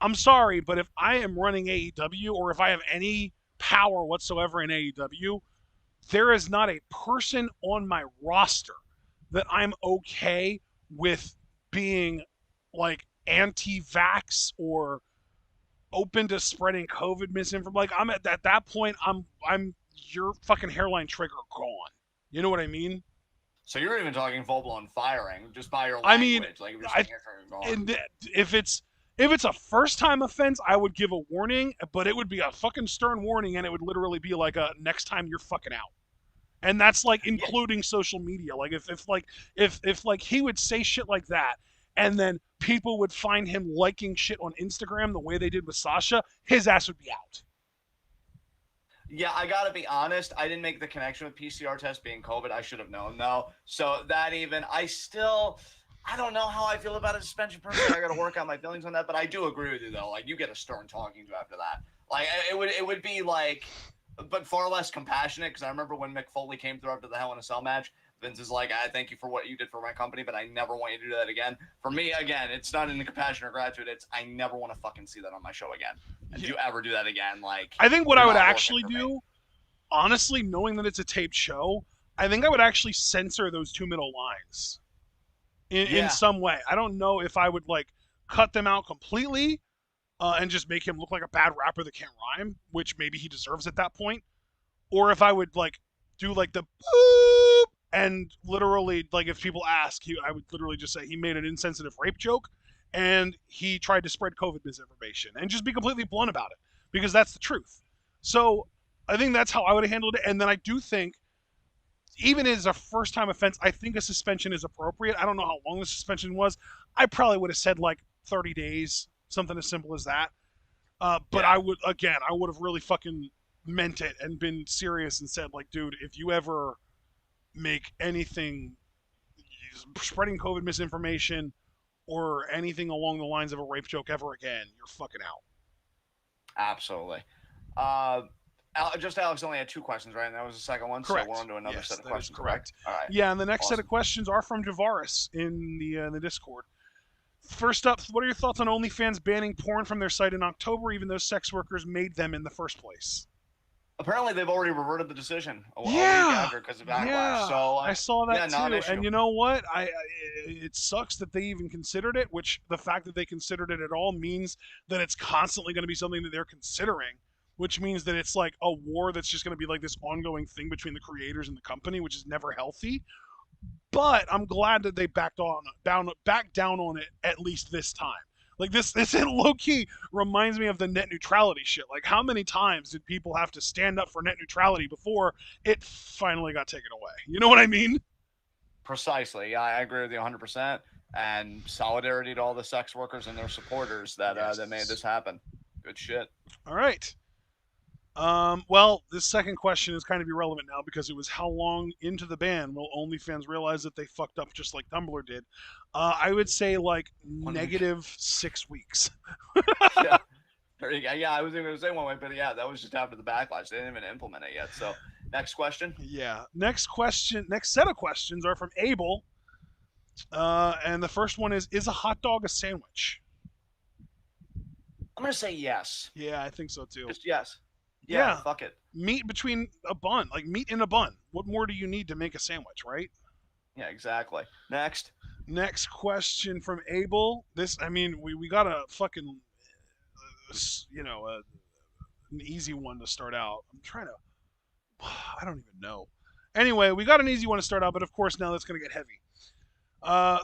I'm sorry, but if I am running AEW or if I have any power whatsoever in AEW, there is not a person on my roster that I'm okay with being like anti-vax or open to spreading COVID misinformation. Like I'm at that point, I'm your fucking hairline trigger gone. You know what I mean? So you're even talking full blown firing just by your I language. mean, Like if you're I saying you're going. and if it's a first time offense, I would give a warning, but it would be a fucking stern warning, and it would literally be like a next time you're fucking out. And that's like Yeah. including social media. Like if like he would say shit like that, and then people would find him liking shit on Instagram the way they did with Sasha, his ass would be out. Yeah, I gotta be honest. I didn't make the connection with PCR test being COVID. I should have known though. So that even I don't know how I feel about a suspension personally. I gotta work out my feelings on that. But I do agree with you though. Like you get a stern talking to after that. Like it would be like, but far less compassionate. Because I remember when Mick Foley came through after the Hell in a Cell match. Vince is like, I thank you for what you did for my company, but I never want you to do that again. For me, again, it's not in the compassion or gratitude. It's I never want to fucking see that on my show again. And if you ever do that again, like I think what you're I would not working actually for me. do, honestly, knowing that it's a taped show, I think I would actually censor those two middle lines in Yeah. some way. I don't know if I would like cut them out completely and just make him look like a bad rapper that can't rhyme, which maybe he deserves at that point, or if I would like do like the boop and literally like if people ask, I would literally just say he made an insensitive rape joke and he tried to spread COVID misinformation and just be completely blunt about it because that's the truth. So I think that's how I would have handled it. And then I do think, even as a first time offense, I think a suspension is appropriate. I don't know how long the suspension was. I probably would have said like 30 days, something as simple as that. But Yeah. I would have really fucking meant it and been serious and said, like, dude, if you ever make anything spreading COVID misinformation or anything along the lines of a rape joke ever again, you're fucking out. Absolutely. Just Alex only had two questions, right? And that was the second one. Correct. So we're on to another Yes, set of that is questions. correct. All right. Yeah, and the next set of Awesome. questions are from Javaris in the Discord. First up, what are your thoughts on OnlyFans banning porn from their site in October, even though sex workers made them in the first place? Apparently, they've already reverted the decision a week Yeah, after because of backlash. yeah, So I saw that yeah, too. non-issue. And you know what? It sucks that they even considered it. Which the fact that they considered it at all means that it's constantly going to be something that they're considering. Which means that it's like a war that's just going to be like this ongoing thing between the creators and the company, which is never healthy. But I'm glad that they backed down on it at least this time. Like this low key reminds me of the net neutrality shit. Like how many times did people have to stand up for net neutrality before it finally got taken away? You know what I mean? Precisely. Yeah, I agree with you 100%. And solidarity to all the sex workers and their supporters that made Yes. this happen. Good shit. All right. Well, this second question is kind of irrelevant now because it was how long into the ban will OnlyFans realize that they fucked up just like Tumblr did? I would say like 1 week. -6 weeks. Yeah. There you go. Yeah, I was going to say 1 week, but yeah, that was just after the backlash. They didn't even implement it yet. So, next question. Yeah. Next question. Next set of questions are from Abel, and the first one is a hot dog a sandwich? I'm going to say yes. Yeah, I think so too. Just yes. Yeah, Yeah, fuck it. meat between a bun, like meat in a bun. What more do you need to make a sandwich, right? Yeah, exactly. Next. Next question from Abel. This, I mean, we got a fucking, you know, an easy one to start out. I'm trying to, I don't even know. Anyway, we got an easy one to start out, but of course now that's going to get heavy.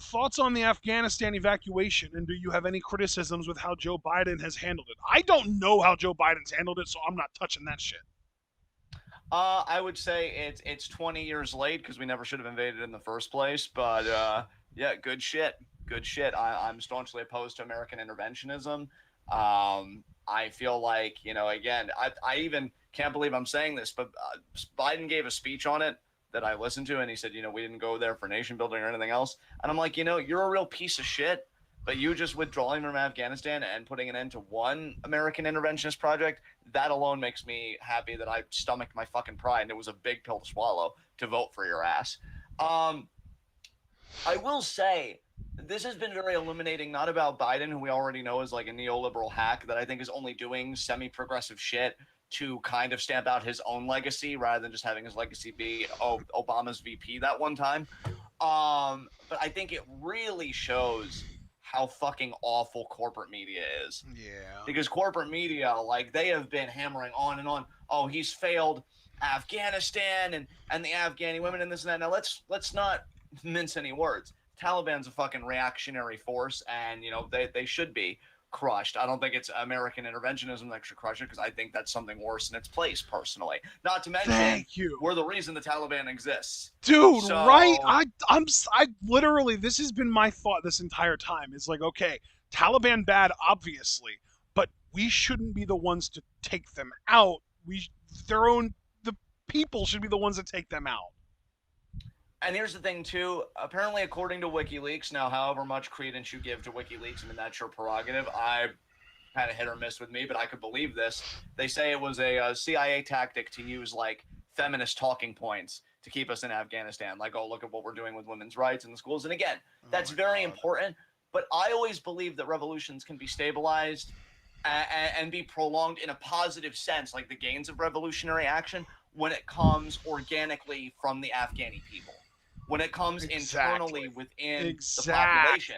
Thoughts on the Afghanistan evacuation, and do you have any criticisms with how Joe Biden has handled it? I don't know how Joe Biden's handled it, so I'm not touching that shit. I would say it's 20 years late because we never should have invaded in the first place. But yeah, good shit. Good shit. I'm staunchly opposed to American interventionism. I feel like, again, I even can't believe I'm saying this, but Biden gave a speech on it that I listened to, and he said, we didn't go there for nation building or anything else. And I'm like, you're a real piece of shit, but you just withdrawing from Afghanistan and putting an end to one American interventionist project, that alone makes me happy that I stomached my fucking pride, and it was a big pill to swallow to vote for your ass. I will say, this has been very illuminating, not about Biden, who we already know is like a neoliberal hack that I think is only doing semi-progressive shit to kind of stamp out his own legacy rather than just having his legacy be Obama's VP that one time. But I think it really shows how fucking awful corporate media is. Yeah. Because corporate media, like, they have been hammering on and on. Oh, he's failed Afghanistan and the Afghani women and this and that. Now let's not mince any words. Taliban's a fucking reactionary force, and they should be crushed. I don't think it's American interventionism that should crush it, because I think that's something worse in its place, personally. Not to mention, Thank you. we're the reason the Taliban exists, dude. So, right? I literally, this has been my thought this entire time. It's like, okay, Taliban bad, obviously, but we shouldn't be the ones to take them out. The people should be the ones that take them out. And here's the thing, too. Apparently, according to WikiLeaks, now, however much credence you give to WikiLeaks, I mean, that's your prerogative. I kind of hit or miss with me, but I could believe this. They say it was a CIA tactic to use, like, feminist talking points to keep us in Afghanistan. Like, oh, look at what we're doing with women's rights in the schools. And again, that's very important. But I always believe that revolutions can be stabilized and be prolonged in a positive sense, like the gains of revolutionary action, when it comes organically from the Afghani people. When it comes internally within the population,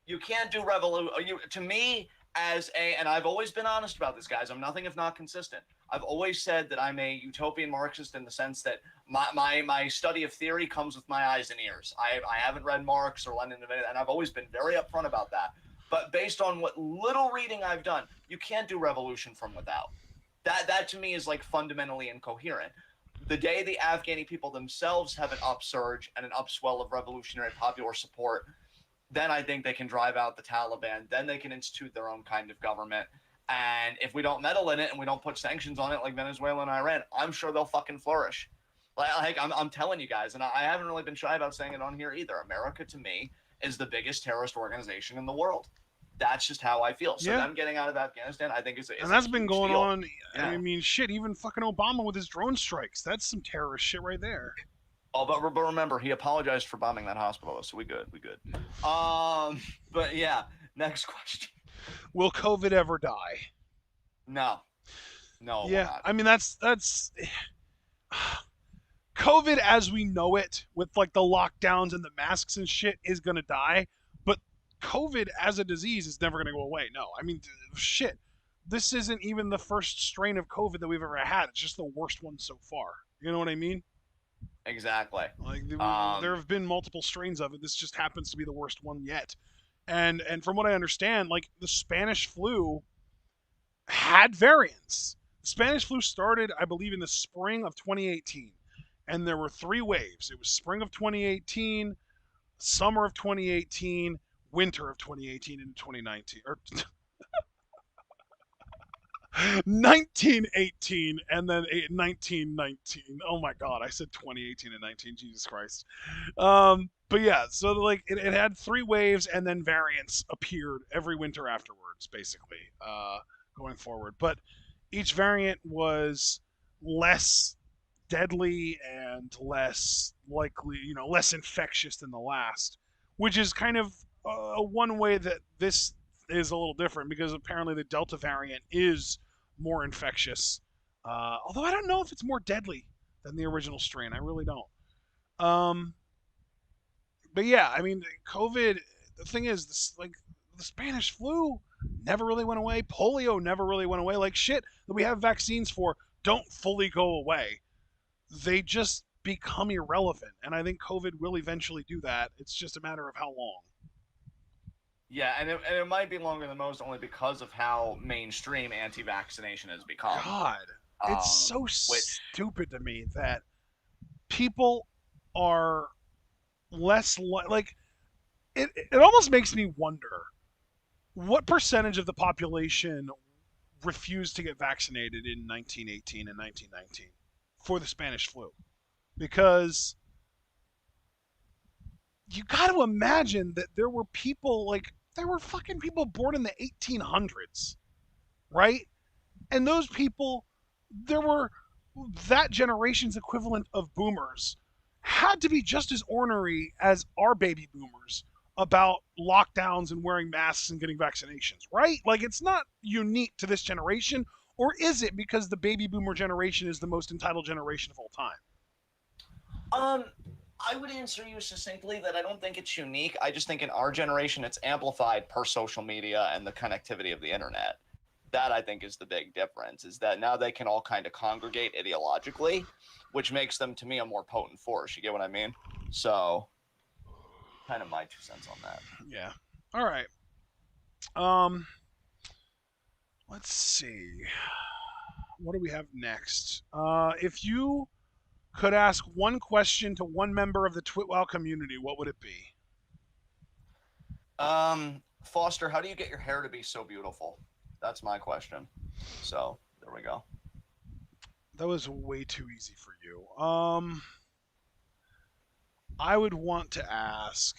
you can't do revolution. To me, and I've always been honest about this, guys. I'm nothing if not consistent. I've always said that I'm a utopian Marxist in the sense that my study of theory comes with my eyes and ears. I haven't read Marx or Lenin, and I've always been very upfront about that. But based on what little reading I've done, you can't do revolution from without. That to me is like fundamentally incoherent. The day the Afghani people themselves have an upsurge and an upswell of revolutionary popular support, then I think they can drive out the Taliban. Then they can institute their own kind of government. And if we don't meddle in it and we don't put sanctions on it like Venezuela and Iran, I'm sure they'll fucking flourish. Like I'm telling you guys, and I haven't really been shy about saying it on here either. America, to me, is the biggest terrorist organization in the world. That's just how I feel. So them getting out of Afghanistan, I think is and that's been going deal. on. Yeah. I mean, shit. Even fucking Obama with his drone strikes. That's some terrorist shit right there. Oh, but remember, he apologized for bombing that hospital, so we good. But yeah, next question. Will COVID ever die? No. Yeah, I mean that's COVID as we know it, with like the lockdowns and the masks and shit, is gonna die. But COVID as a disease is never gonna go away. No, I mean, shit. This isn't even the first strain of COVID that we've ever had. It's just the worst one so far. You know what I mean? Exactly. Like there have been multiple strains of it. This just happens to be the worst one yet. And from what I understand, like the Spanish flu had variants. The Spanish flu started, I believe, in the spring of 2018, and there were 3 waves. It was spring of 2018, summer of 2018, winter of 2018, and 2019, or 1918, and then 1919. Oh my God, I said 2018 and 19. Jesus Christ. But yeah, so like it had 3 waves, and then variants appeared every winter afterwards, basically, going forward. But each variant was less deadly and less likely, less infectious than the last, which is kind of one way that this is a little different, because apparently the Delta variant is more infectious. Although I don't know if it's more deadly than the original strain. I really don't. Um, but yeah, I mean, COVID. The thing is, this, like the Spanish flu never really went away. Polio never really went away. Like shit that we have vaccines for don't fully go away. They just become irrelevant, and I think COVID will eventually do that. It's just a matter of how long. Yeah, and it might be longer than most, only because of how mainstream anti-vaccination has become. God, it's so Which, stupid to me that people are less like it. It almost makes me wonder what percentage of the population refused to get vaccinated in 1918 and 1919 for the Spanish flu, because you got to imagine that there were people, like there were fucking people born in the 1800s, right? And those people, there were that generation's equivalent of boomers, had to be just as ornery as our baby boomers about lockdowns and wearing masks and getting vaccinations, right? Like it's not unique to this generation, or is it because the baby boomer generation is the most entitled generation of all time? I would answer you succinctly that I don't think it's unique. I just think in our generation it's amplified per social media and the connectivity of the internet. That I think is the big difference, is that now they can all kind of congregate ideologically, which makes them, to me, a more potent force. You get what I mean? So, kind of my 2 cents on that. Yeah. All right. Um, let's see. What do we have next? If you could ask one question to one member of the TWitWoW community, what would it be? Foster, how do you get your hair to be so beautiful? That's my question. So, there we go. That was way too easy for you. I would want to ask.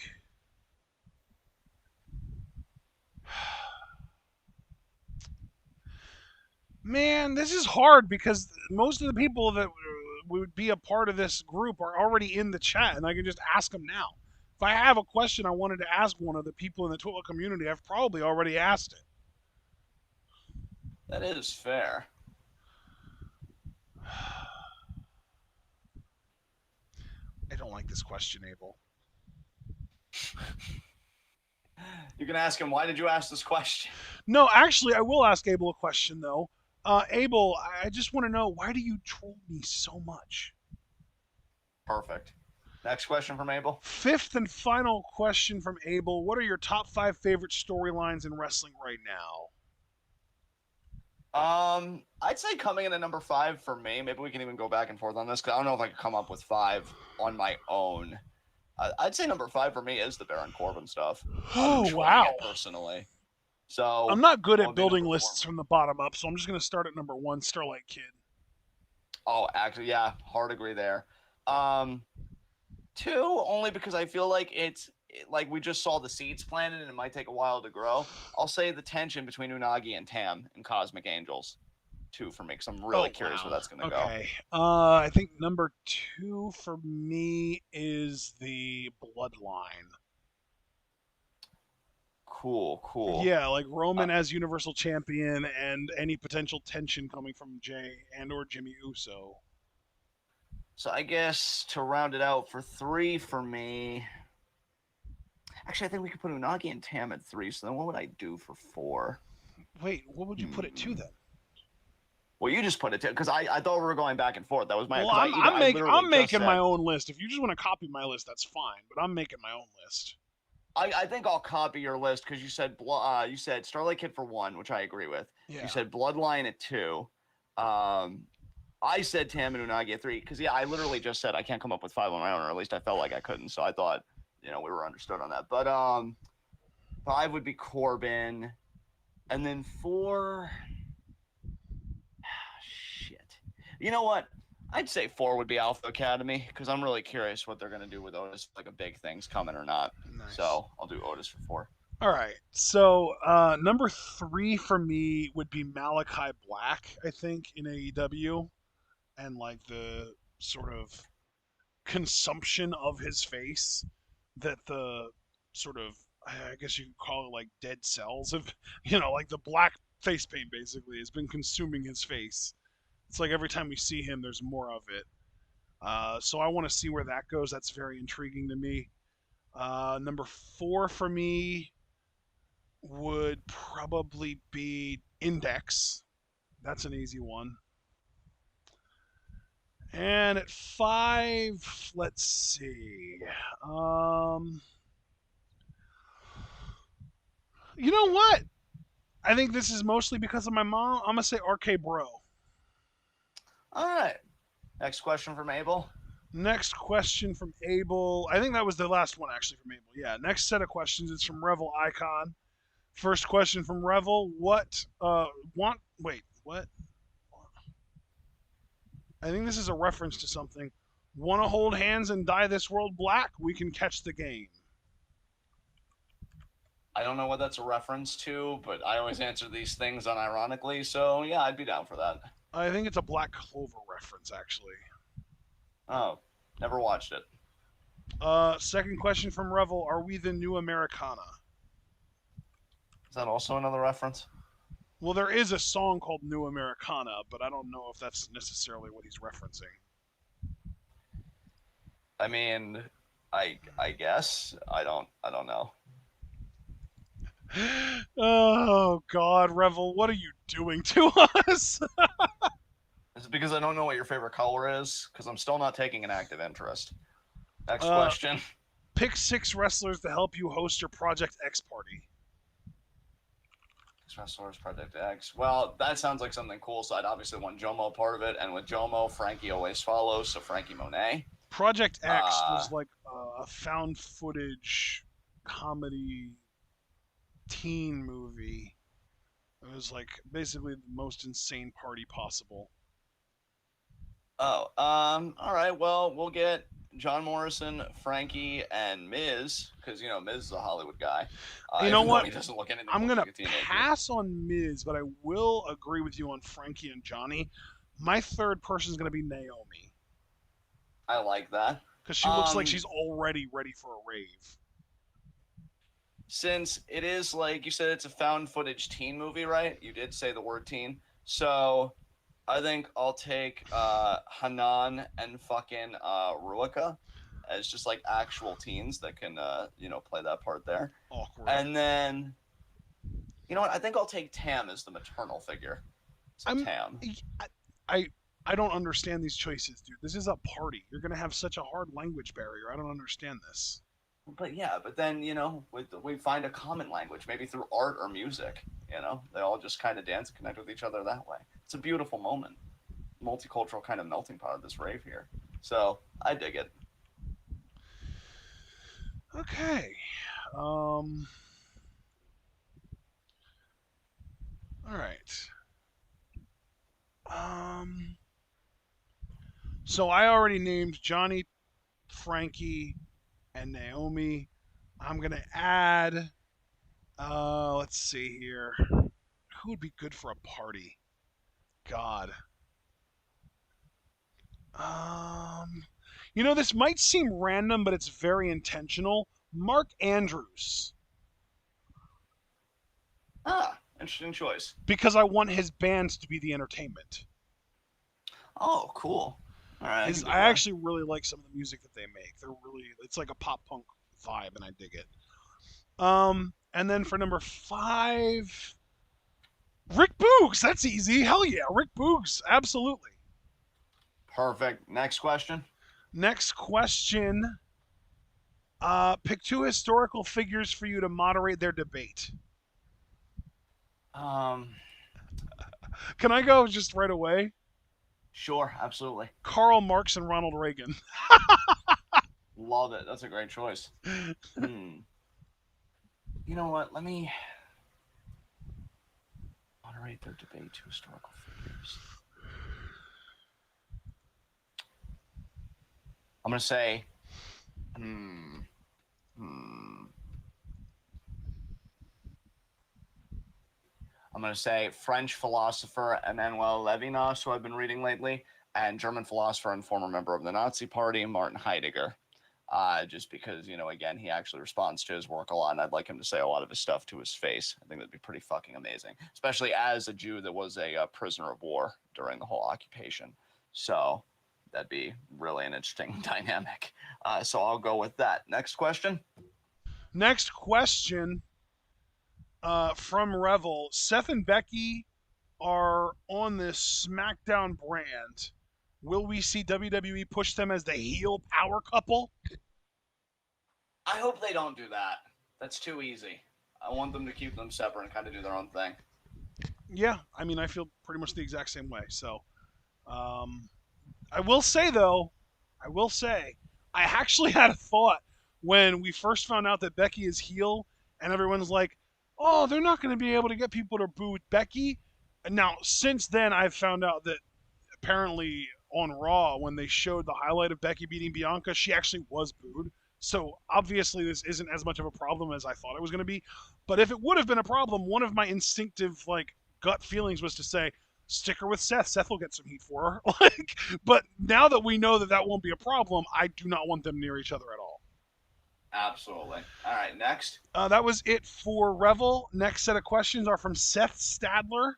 Man, this is hard because most of the people that would be a part of this group are already in the chat, and I can just ask them now. If I have a question I wanted to ask one of the people in the TWitWoW community, I've probably already asked it. That is fair. I don't like this question, Abel. You can ask him, why did you ask this question? No, actually, I will ask Abel a question, though. Abel, I just want to know, why do you troll me so much? Perfect. Next question from Abel. 5th and final question from Abel. What are your top 5 favorite storylines in wrestling right now? I'd say coming in at number 5 for me. Maybe we can even go back and forth on this, because I don't know if I could come up with 5 on my own. I'd say number 5 for me is the Baron Corbin stuff. Oh, wow. Personally. So I'm not good at building lists from the bottom up, so I'm just going to start at number 1, Starlight Kid. Oh, actually, yeah, hard agree there. 2, only because I feel like it's like we just saw the seeds planted and it might take a while to grow. I'll say the tension between Unagi and Tam in Cosmic Angels. 2 for me, because I'm really curious where that's going to go. Okay. I think number 2 for me is the Bloodline. Cool. Yeah, like Roman as Universal Champion and any potential tension coming from Jay and or Jimmy Uso. So I guess to round it out for 3 for me. Actually, I think we could put Unagi and Tam at 3. So then what would I do for 4? Wait, what would you put it to then? Well, you just put it to, because I thought we were going back and forth. That was my. Well, I'm making my own list. If you just want to copy my list, that's fine. But I'm making my own list. I think I'll copy your list because you said Starlight Kid for 1, which I agree with. Yeah. You said Bloodline at 2. I said Tam and Unagi at 3 because I literally just said I can't come up with 5 on my own, or at least I felt like I couldn't. So I thought we were understood on that. But 5 would be Corbin, and then 4. Shit. You know what? I'd say 4 would be Alpha Academy because I'm really curious what they're gonna do with Otis. Like a big thing's coming or not. Nice. So I'll do Otis for 4. All right. So number 3 for me would be Malachi Black, I think, in AEW, and like the sort of consumption of his face that the sort of, I guess you could call it like dead cells of, like the black face paint basically has been consuming his face. It's like every time we see him, there's more of it. So I want to see where that goes. That's very intriguing to me. Number 4 for me would probably be Index. That's an easy one. And at 5, let's see. You know what? I think this is mostly because of my mom. I'm going to say RK Bro. All right. Next question from Abel. Next question from Abel. I think that was the last one, actually, from Abel. Yeah, next set of questions is from Revel Icon. First question from Revel. What? I think this is a reference to something. Want to hold hands and dye this world black? We can catch the game. I don't know what that's a reference to, but I always answer these things unironically, so yeah, I'd be down for that. I think it's a Black Clover reference, actually. Oh, never watched it. Second question from Revel. Are we the new Americana? Is that also another reference? Well, there is a song called New Americana, but I don't know if that's necessarily what he's referencing. I mean, I guess. I don't know. Oh, God, Revel, what are you doing to us? Is it because I don't know what your favorite color is? Because I'm still not taking an active interest. Next question. Pick 6 wrestlers to help you host your Project X party. 6 wrestlers, Project X. Well, that sounds like something cool, so I'd obviously want Jomo part of it. And with Jomo, Frankie always follows, so Frankie Monet. Project X was like a found footage comedy teen movie. It was like basically the most insane party possible. Oh, all right. Well, we'll get John Morrison, Frankie, and Miz, because Miz is a Hollywood guy. You know what? He doesn't look anything. I'm gonna pass on Miz, but I will agree with you on Frankie and Johnny. My third person is gonna be Naomi. I like that because she looks like she's already ready for a rave. Since it is, like you said, it's a found footage teen movie, right? You did say the word teen. So I think I'll take Hanan and fucking Ruika as just like actual teens that can, play that part there. Awkward. And then, you know what? I think I'll take Tam as the maternal figure. So Tam. I don't understand these choices, dude. This is a party. You're going to have such a hard language barrier. I don't understand this. But then, we find a common language, maybe through art or music, They all just kind of dance and connect with each other that way. It's a beautiful moment. Multicultural kind of melting pot of this rave here. So, I dig it. Okay. All right. So I already named Johnny, Frankie, and Naomi. I'm going to add, let's see here. Who would be good for a party? God. This might seem random, but it's very intentional. Mark Andrews. Interesting choice. Because I want his bands to be the entertainment. Oh, cool. All right. I actually really like some of the music that they make. It's like a pop punk vibe, and I dig it. And then for number 5, Rick Boogs. That's easy. Hell yeah, Rick Boogs. Absolutely. Perfect. Next question. Next question Pick two historical figures for you to moderate their debate. Um, Can I go just right away? sure, absolutely. Karl Marx and Ronald Reagan. Love it. That's a great choice. Hmm. You know what? Let me moderate their debate to historical figures. I'm gonna say, hmm. I'm going to say French philosopher Emmanuel Levinas, who I've been reading lately, and German philosopher and former member of the Nazi Party, Martin Heidegger. Just because, again, he actually responds to his work a lot, and I'd like him to say a lot of his stuff to his face. I think that'd be pretty fucking amazing, especially as a Jew that was a prisoner of war during the whole occupation. So that'd be really an interesting dynamic. So I'll go with that. Next question. Next question from Revel. Seth and Becky are on this SmackDown brand. Will we see WWE push them as the heel power couple? I hope they don't do that. That's too easy. I want them to keep them separate and kind of do their own thing. Yeah, I mean, I feel pretty much the exact same way. So, I will say, though, I actually had a thought when we first found out that Becky is heel, and everyone's like, oh, they're not going to be able to get people to boo Becky. And now, since then, I've found out that apparently on Raw, when they showed the highlight of Becky beating Bianca, she actually was booed. So obviously, this isn't as much of a problem as I thought it was going to be. But if it would have been a problem, one of my instinctive gut feelings was to say, stick her with Seth. Seth will get some heat for her. But now that we know that that won't be a problem, I do not want them near each other at all. Absolutely. All right, next. That was it for Revel. Next set of questions are from Seth Stadler.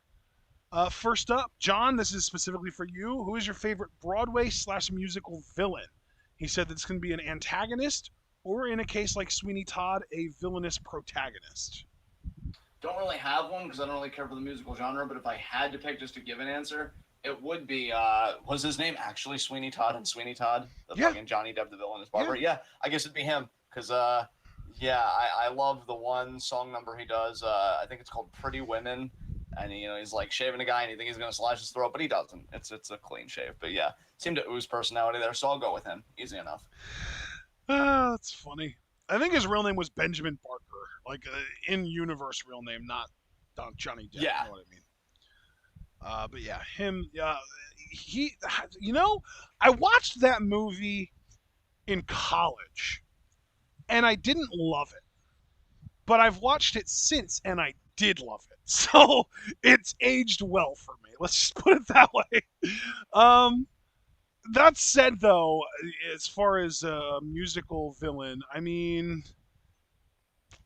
First up, John, this is specifically for you. Who is your favorite Broadway/musical villain? He said that it's going to be an antagonist, or in a case like Sweeney Todd, a villainous protagonist. Don't really have one because I don't really care for the musical genre, but if I had to pick just to give an answer, it would be, was his name actually Sweeney Todd and Sweeney Todd? The fucking Johnny Depp, the villainous barber? Yeah, I guess it'd be him because, I love the one song number he does. I think it's called Pretty Women. And he's like shaving a guy, and you think he's gonna slash his throat, but he doesn't. It's a clean shave. But yeah, seemed to ooze personality there, so I'll go with him. Easy enough. That's funny. I think his real name was Benjamin Barker, like in-universe real name, not Johnny Depp. Yeah. You know what I mean? But yeah, him. He. I watched that movie in college, and I didn't love it. But I've watched it since, and I did love it. So it's aged well for me. Let's just put it that way. That said, though, as far as a musical villain, I mean,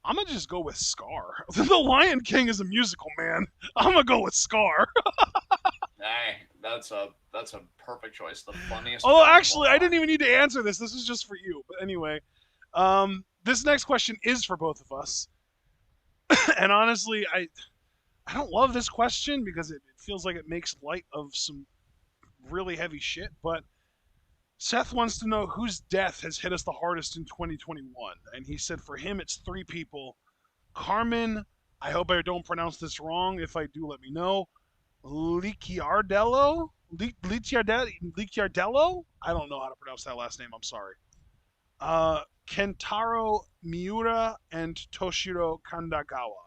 I'm gonna just go with Scar. The Lion King is a musical, man. I'm gonna go with Scar. Hey, that's a perfect choice. The funniest. Oh, actually, I didn't even need to answer this. This is just for you. But anyway, this next question is for both of us. And honestly, I don't love this question because it feels like it makes light of some really heavy shit. But Seth wants to know whose death has hit us the hardest in 2021. And he said for him, it's three people. Carmen, I hope I don't pronounce this wrong. If I do, let me know. Licciardello? Licciardello? I don't know how to pronounce that last name. I'm sorry. Kentaro Miura and Toshiro Kandagawa.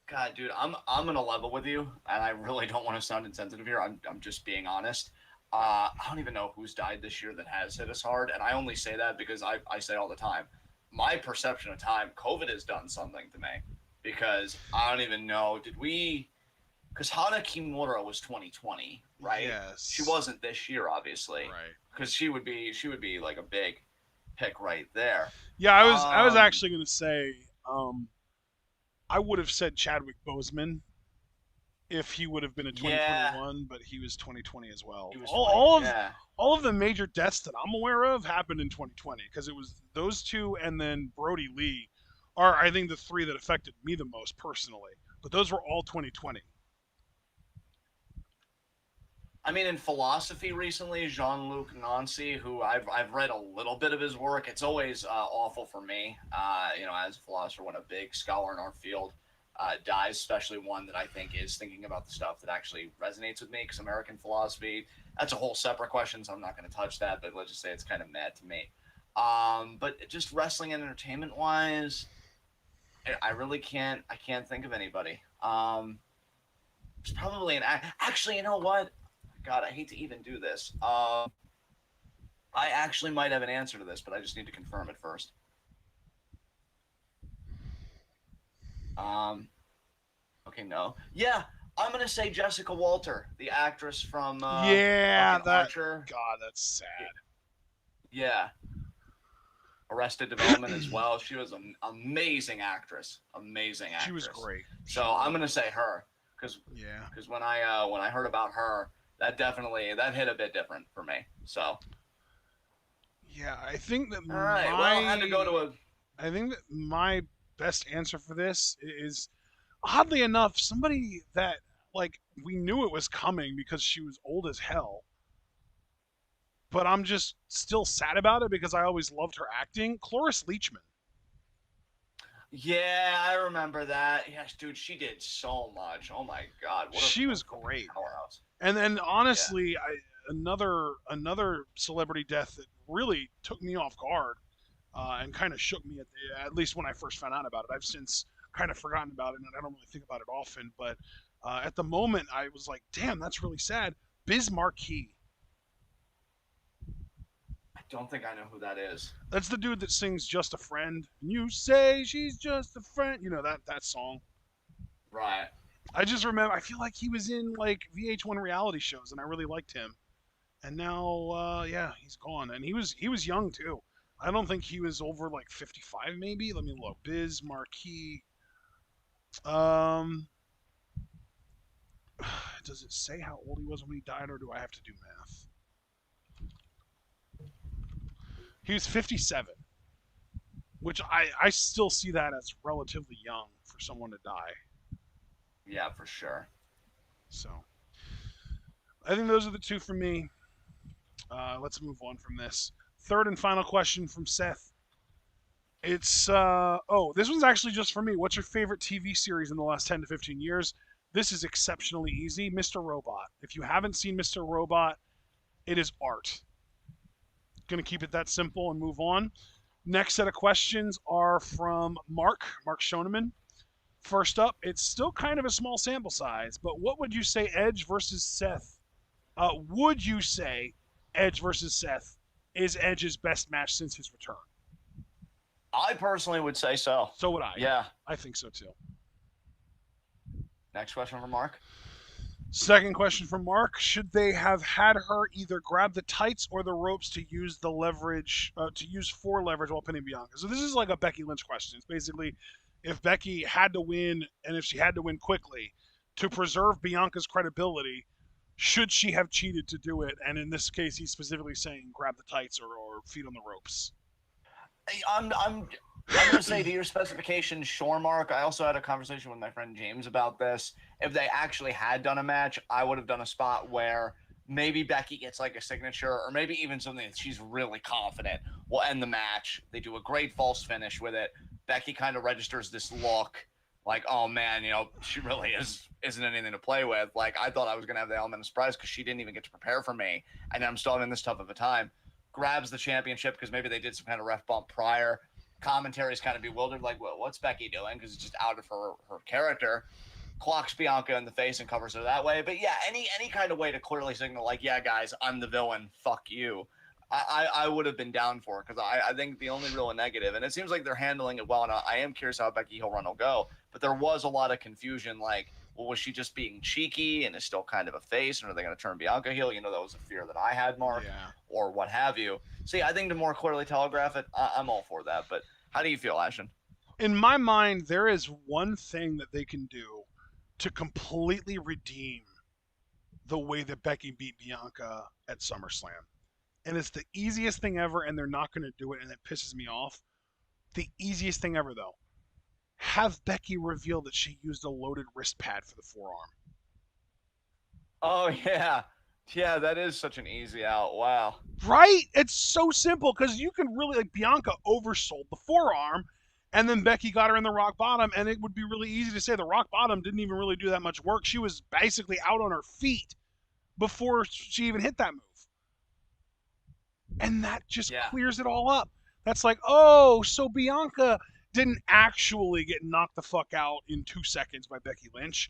God, dude, I'm gonna level with you, and I really don't want to sound insensitive here. I'm just being honest. I don't even know who's died this year that has hit us hard, and I only say that because I say all the time, my perception of time, COVID has done something to me, because I don't even know. Because Hana Kimura was 2020, right? Yes. She wasn't this year, obviously, right? Because she would be like a big pick right there. Yeah, I was actually gonna say, I would have said Chadwick Boseman if he would have been a 2021, but he was 2020 as well. All of the major deaths that I'm aware of happened in 2020 because it was those two and then Brody Lee are, I think, the three that affected me the most personally. But those were all 2020. I mean, in philosophy recently, Jean-Luc Nancy, who I've read a little bit of his work. It's always awful for me, as a philosopher, when a big scholar in our field dies, especially one that I think is thinking about the stuff that actually resonates with me. Because American philosophy, that's a whole separate question, so I'm not going to touch that. But let's just say it's kind of mad to me. But just wrestling and entertainment wise, I really can't. I can't think of anybody. It's probably actually, you know what? God, I hate to even do this. I actually might have an answer to this, but I just need to confirm it first. Okay, no. Yeah, I'm gonna say Jessica Walter, the actress from Yeah, fucking that. Archer. God, that's sad. Yeah, Arrested Development as well. She was an amazing actress. Amazing actress. She was great. So I'm gonna say her because Yeah. when I heard about her, that hit a bit different for me. So Yeah, I think that all right, well, I had to go to a. I think that my best answer for this is, oddly enough, somebody that, like, we knew it was coming because she was old as hell. But I'm just still sad about it because I always loved her acting. Cloris Leachman. Yeah, I remember that. Yes, dude, she did so much. Oh my god, She was fucking great. powerhouse. And then Yeah. honestly, another celebrity death that really took me off guard and kind of shook me at least when I first found out about it. I've since kind of forgotten about it, and I don't really think about it often. But at the moment, I was like, "Damn, that's really sad." Biz Marquis. I don't think I know who that is. That's the dude that sings "Just a Friend." You say she's just a friend. You know that song. Right. I just remember. I feel like he was in like VH1 reality shows, and I really liked him. And now, yeah, he's gone, and he was young too. I don't think he was over like 55, maybe. Let me look. Biz Marquis. Um, does it say how old he was when he died, or do I have to do math? He was 57, which I still see that as relatively young for someone to die. Yeah, for sure. So I think those are the two for me. Let's move on from this. Third and final question from Seth. It's this one's actually just for me. What's your favorite TV series in the last 10 to 15 years? This is exceptionally easy. Mr. Robot. If you haven't seen Mr. Robot, it is art. Gonna keep it that simple and move on. Next set of questions are from Mark Schoneman. First up, it's still kind of a small sample size, but what would you say Edge versus Seth? Would you say Edge versus Seth is Edge's best match since his return? I personally would say so. So would I. Yeah. I think so too. Next question from Mark. Second question from Mark. Should they have had her either grab the tights or the ropes to use the leverage, to use for leverage while pinning Bianca? So this is like a Becky Lynch question. It's basically if Becky had to win, and if she had to win quickly, to preserve Bianca's credibility, should she have cheated to do it? And in this case, he's specifically saying grab the tights or feet on the ropes. I'm going to say to your specifications, sure, Mark. I also had a conversation with my friend James about this. If they actually had done a match, I would have done a spot where maybe Becky gets like a signature, or maybe even something that she's really confident will end the match. They do a great false finish with it. Becky kind of registers this look like, oh man, she really isn't anything to play with. Like, I thought I was going to have the element of surprise because she didn't even get to prepare for me, and I'm still having this tough of a time. Grabs the championship because maybe they did some kind of ref bump prior. Commentary's kind of bewildered, like, well, what's Becky doing? Because it's just out of her character. Clocks Bianca in the face and covers her that way. But yeah, any kind of way to clearly signal, like, yeah, guys, I'm the villain. Fuck you. I would have been down for it because I think the only real negative, and it seems like they're handling it well, and I am curious how Becky Hill Run will go, but there was a lot of confusion, like, well, was she just being cheeky and is still kind of a face, and are they going to turn Bianca heel? That was a fear that I had, Mark, or what have you. See, I think to more clearly telegraph it, I'm all for that, but how do you feel, Ashton? In my mind, there is one thing that they can do to completely redeem the way that Becky beat Bianca at SummerSlam. And it's the easiest thing ever, and they're not going to do it, and it pisses me off. The easiest thing ever, though. Have Becky reveal that she used a loaded wrist pad for the forearm. Oh, yeah. Yeah, that is such an easy out. Wow. Right? It's so simple because you can really, like, Bianca oversold the forearm, and then Becky got her in the rock bottom, and it would be really easy to say the rock bottom didn't even really do that much work. She was basically out on her feet before she even hit that move. And that just Yeah. clears it all up. That's like, oh, so Bianca didn't actually get knocked the fuck out in 2 seconds by Becky Lynch.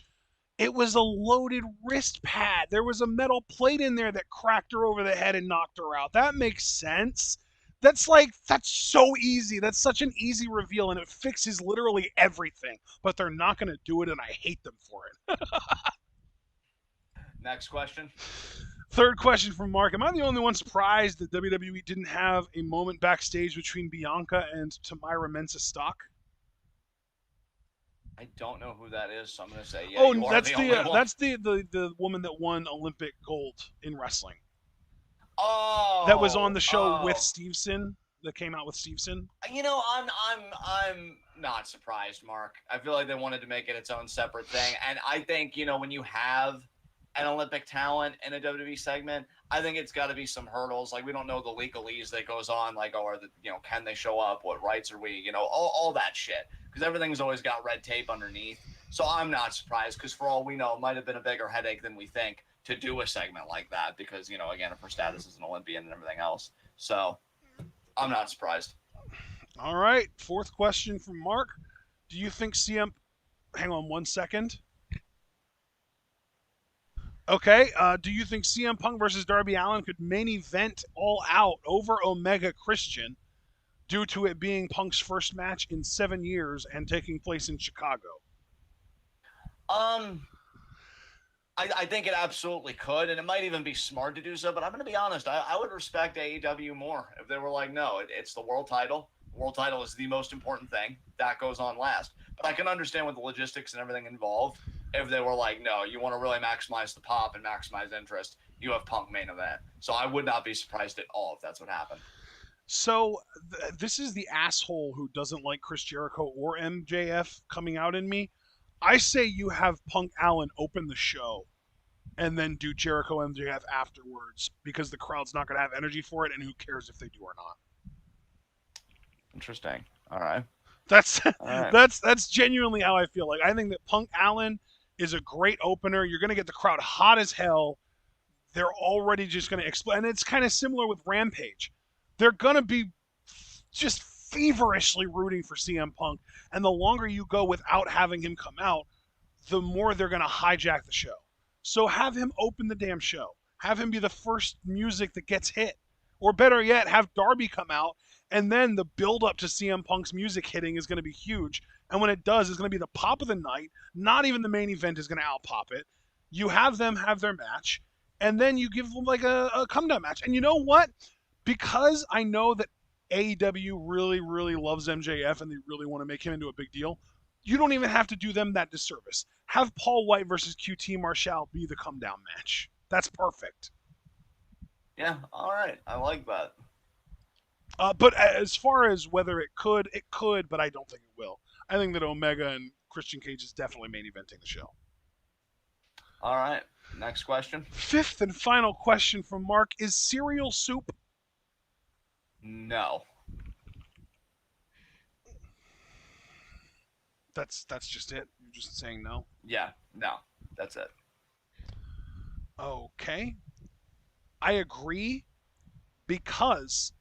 It was a loaded wrist pad. There was a metal plate in there that cracked her over the head and knocked her out. That makes sense. That's so easy. That's such an easy reveal, and it fixes literally everything. But they're not going to do it, and I hate them for it. Next question. Third question from Mark. Am I the only one surprised that WWE didn't have a moment backstage between Bianca and Tamyra Mensah Stock? I don't know who that is, so I'm gonna say yeah. Oh, You are that's the only one. that's the woman that won Olympic gold in wrestling. Oh. That was on the show with Oh. Stevenson. That came out with Stevenson. You know, I'm not surprised, Mark. I feel like they wanted to make it its own separate thing, and I think when you have an Olympic talent in a WWE segment, I think it's got to be some hurdles. Like we don't know the legalese that goes on. Like, oh, are the can they show up? What rights are we? All that shit. Because everything's always got red tape underneath. So I'm not surprised. Because for all we know, it might have been a bigger headache than we think to do a segment like that. Because again, of her status as an Olympian and everything else. So I'm not surprised. All right. Fourth question from Mark. Do you think CM? Hang on 1 second. Okay. Do you think CM Punk versus Darby Allin could main event All Out over Omega Christian due to it being Punk's first match in 7 years and taking place in Chicago? I think it absolutely could, and it might even be smart to do so. But I'm going to be honest. I would respect AEW more if they were like, no, it's the world title. The world title is the most important thing. That goes on last. But I can understand with the logistics and everything involved, if they were like, no, you want to really maximize the pop and maximize interest, you have Punk main event. So I would not be surprised at all if that's what happened. So this is the asshole who doesn't like Chris Jericho or MJF coming out in me. I say you have Punk Allen open the show and then do Jericho MJF afterwards because the crowd's not going to have energy for it, and who cares if they do or not. Interesting. All right. That's All right. that's genuinely how I feel. Like I think that Punk Allen is a great opener. You're going to get the crowd hot as hell. They're already just going to explode, and it's kind of similar with Rampage. They're going to be just feverishly rooting for CM Punk, and the longer you go without having him come out, the more they're going to hijack the show. So have him open the damn show. Have him be the first music that gets hit. Or better yet, have Darby come out, and then the build up to CM Punk's music hitting is going to be huge. And when it does, it's going to be the pop of the night. Not even the main event is going to out-pop it. You have them have their match, and then you give them like a come-down match. And you know what? Because I know that AEW really, really loves MJF and they really want to make him into a big deal, you don't even have to do them that disservice. Have Paul White versus QT Marshall be the come down match. That's perfect. Yeah. All right. I like that. But as far as whether it could, but I don't think it will. I think that Omega and Christian Cage is definitely main eventing the show. All right. Next question. Fifth and final question from Mark. Is cereal soup? No. That's just it? You're just saying no? Yeah. No. That's it. Okay. I agree because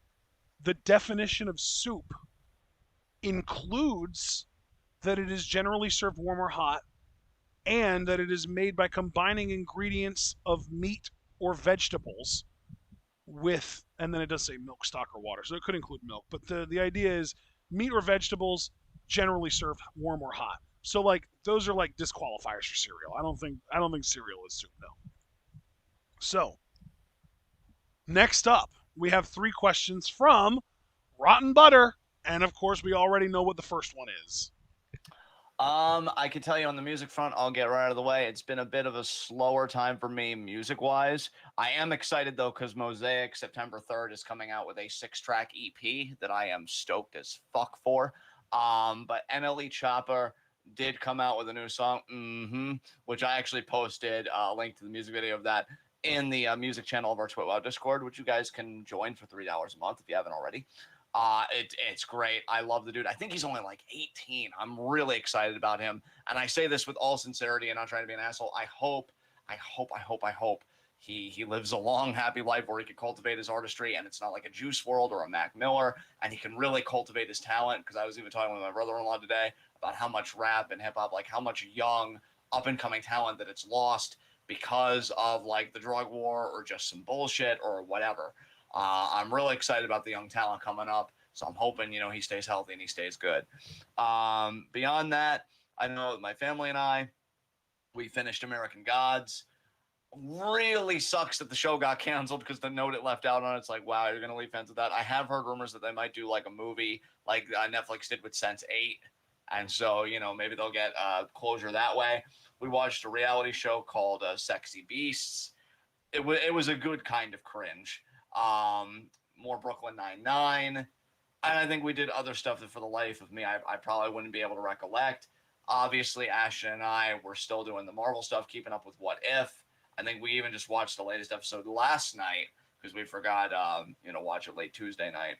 the definition of soup includes that it is generally served warm or hot and that it is made by combining ingredients of meat or vegetables with, and then it does say milk, stock, or water, so it could include milk, but the idea is meat or vegetables generally served warm or hot. So like those are like disqualifiers for cereal. I don't think cereal is soup, no. So next up, we have 3 questions from Rotten Butter, and of course we already know what the first one is. I can tell you on the music front, I'll get right out of the way. It's been a bit of a slower time for me music-wise. I am excited, though, because Mosaic, September 3rd, is coming out with a 6-track EP that I am stoked as fuck for. But Untitled Chapter did come out with a new song, which I actually posted a link to the music video of that in the music channel of our TWitWoW Discord, which you guys can join for $3 a month if you haven't already. It's great. I love the dude. I think he's only like 18. I'm really excited about him. And I say this with all sincerity and not trying to be an asshole. I hope he lives a long, happy life where he can cultivate his artistry and it's not like a Juice World or a Mac Miller, and he can really cultivate his talent. Because I was even talking with my brother-in-law today about how much rap and hip hop, like how much young up and coming talent that it's lost because of like the drug war or just some bullshit or whatever. I'm really excited about the young talent coming up, so I'm hoping he stays healthy and he stays good. Beyond that, I know my family and we finished American Gods. Really sucks that the show got canceled because the note it left out on it's like, wow, you're gonna leave fans with that. I have heard rumors that they might do like a movie like Netflix did with Sense8, and so maybe they'll get closure that way. We watched a reality show called Sexy Beasts. It was a good kind of cringe. More Brooklyn Nine-Nine, and I think we did other stuff that for the life of me I probably wouldn't be able to recollect. Obviously, Ashton and I were still doing the Marvel stuff, keeping up with What If. I think we even just watched the latest episode last night because we forgot watch it late Tuesday night.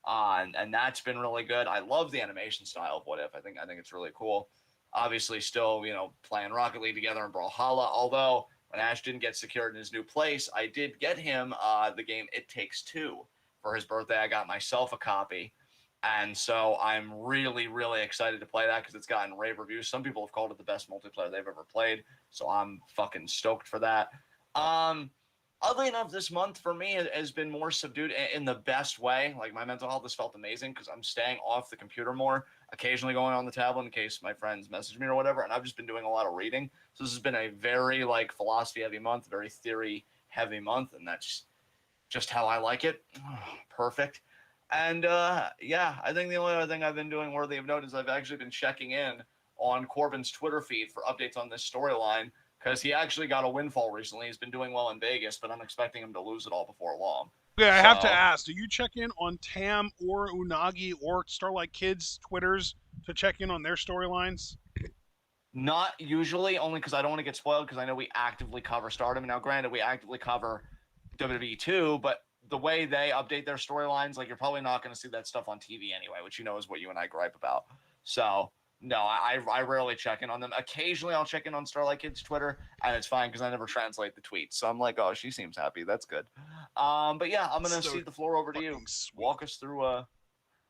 And that's been really good. I love the animation style of What If. I think it's really cool. Obviously, still playing Rocket League together in Brawlhalla, although when Ash didn't get secured in his new place, I did get him the game It Takes Two for his birthday. I got myself a copy. And so I'm really, really excited to play that because it's gotten rave reviews. Some people have called it the best multiplayer they've ever played. So I'm fucking stoked for that. Oddly enough, this month for me has been more subdued in the best way. Like my mental health has felt amazing because I'm staying off the computer more, occasionally going on the tablet in case my friends message me or whatever. And I've just been doing a lot of reading. So this has been a very like philosophy heavy month, very theory heavy month. And that's just how I like it. Perfect. And yeah, I think the only other thing I've been doing worthy of note is I've actually been checking in on Corbin's Twitter feed for updates on this storyline because he actually got a windfall recently. He's been doing well in Vegas, but I'm expecting him to lose it all before long. Okay, I have to ask, do you check in on Tam or Unagi or Starlight Kids Twitters to check in on their storylines? Not usually, only because I don't want to get spoiled because I know we actively cover Stardom. Now, granted, we actively cover WWE too, but the way they update their storylines, like you're probably not going to see that stuff on TV anyway, which is what you and I gripe about. So no, I rarely check in on them. Occasionally I'll check in on Starlight Kid's Twitter, and it's fine because I never translate the tweets. So I'm like, oh, she seems happy. That's good. But yeah, I'm gonna cede the floor over to you. Sweet. Walk us through.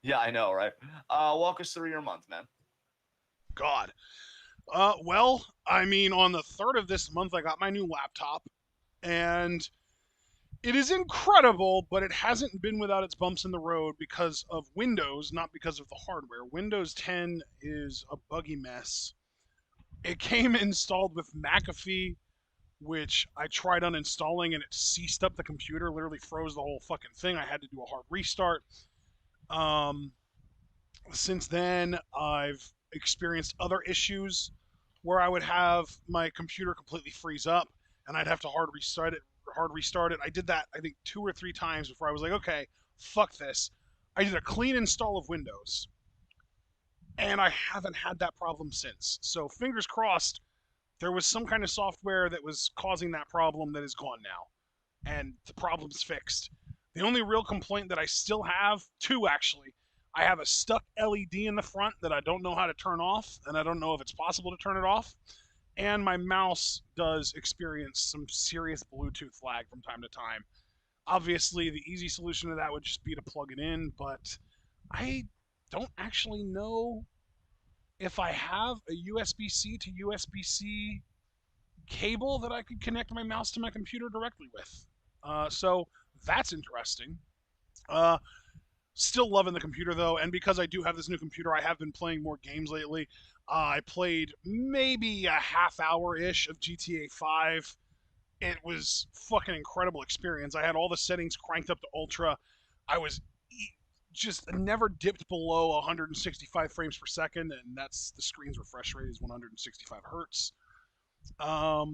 Yeah, I know, right? Walk us through your month, man. God. Well, I mean, on the 3rd of this month, I got my new laptop, and it is incredible, but it hasn't been without its bumps in the road because of Windows, not because of the hardware. Windows 10 is a buggy mess. It came installed with McAfee, which I tried uninstalling and it ceased up the computer, literally froze the whole fucking thing. I had to do a hard restart. Since then, I've experienced other issues where I would have my computer completely freeze up and I'd have to hard restart it. I did that I think 2 or 3 times before I was like, okay, fuck this. I did a clean install of Windows, and I haven't had that problem since. So fingers crossed, there was some kind of software that was causing that problem that is gone now, and the problem's fixed. The only real complaint that I still have, 2 actually, I have a stuck LED in the front that I don't know how to turn off, and I don't know if it's possible to turn it off. And my mouse does experience some serious Bluetooth lag from time to time. Obviously, the easy solution to that would just be to plug it in, but I don't actually know if I have a USB-C to USB-C cable that I could connect my mouse to my computer directly with. So that's interesting. Still loving the computer though, and because I do have this new computer, I have been playing more games lately. I played maybe a half hour-ish of GTA 5. It was fucking incredible experience. I had all the settings cranked up to ultra. I was just never dipped below 165 frames per second, and that's the screen's refresh rate is 165 hertz. I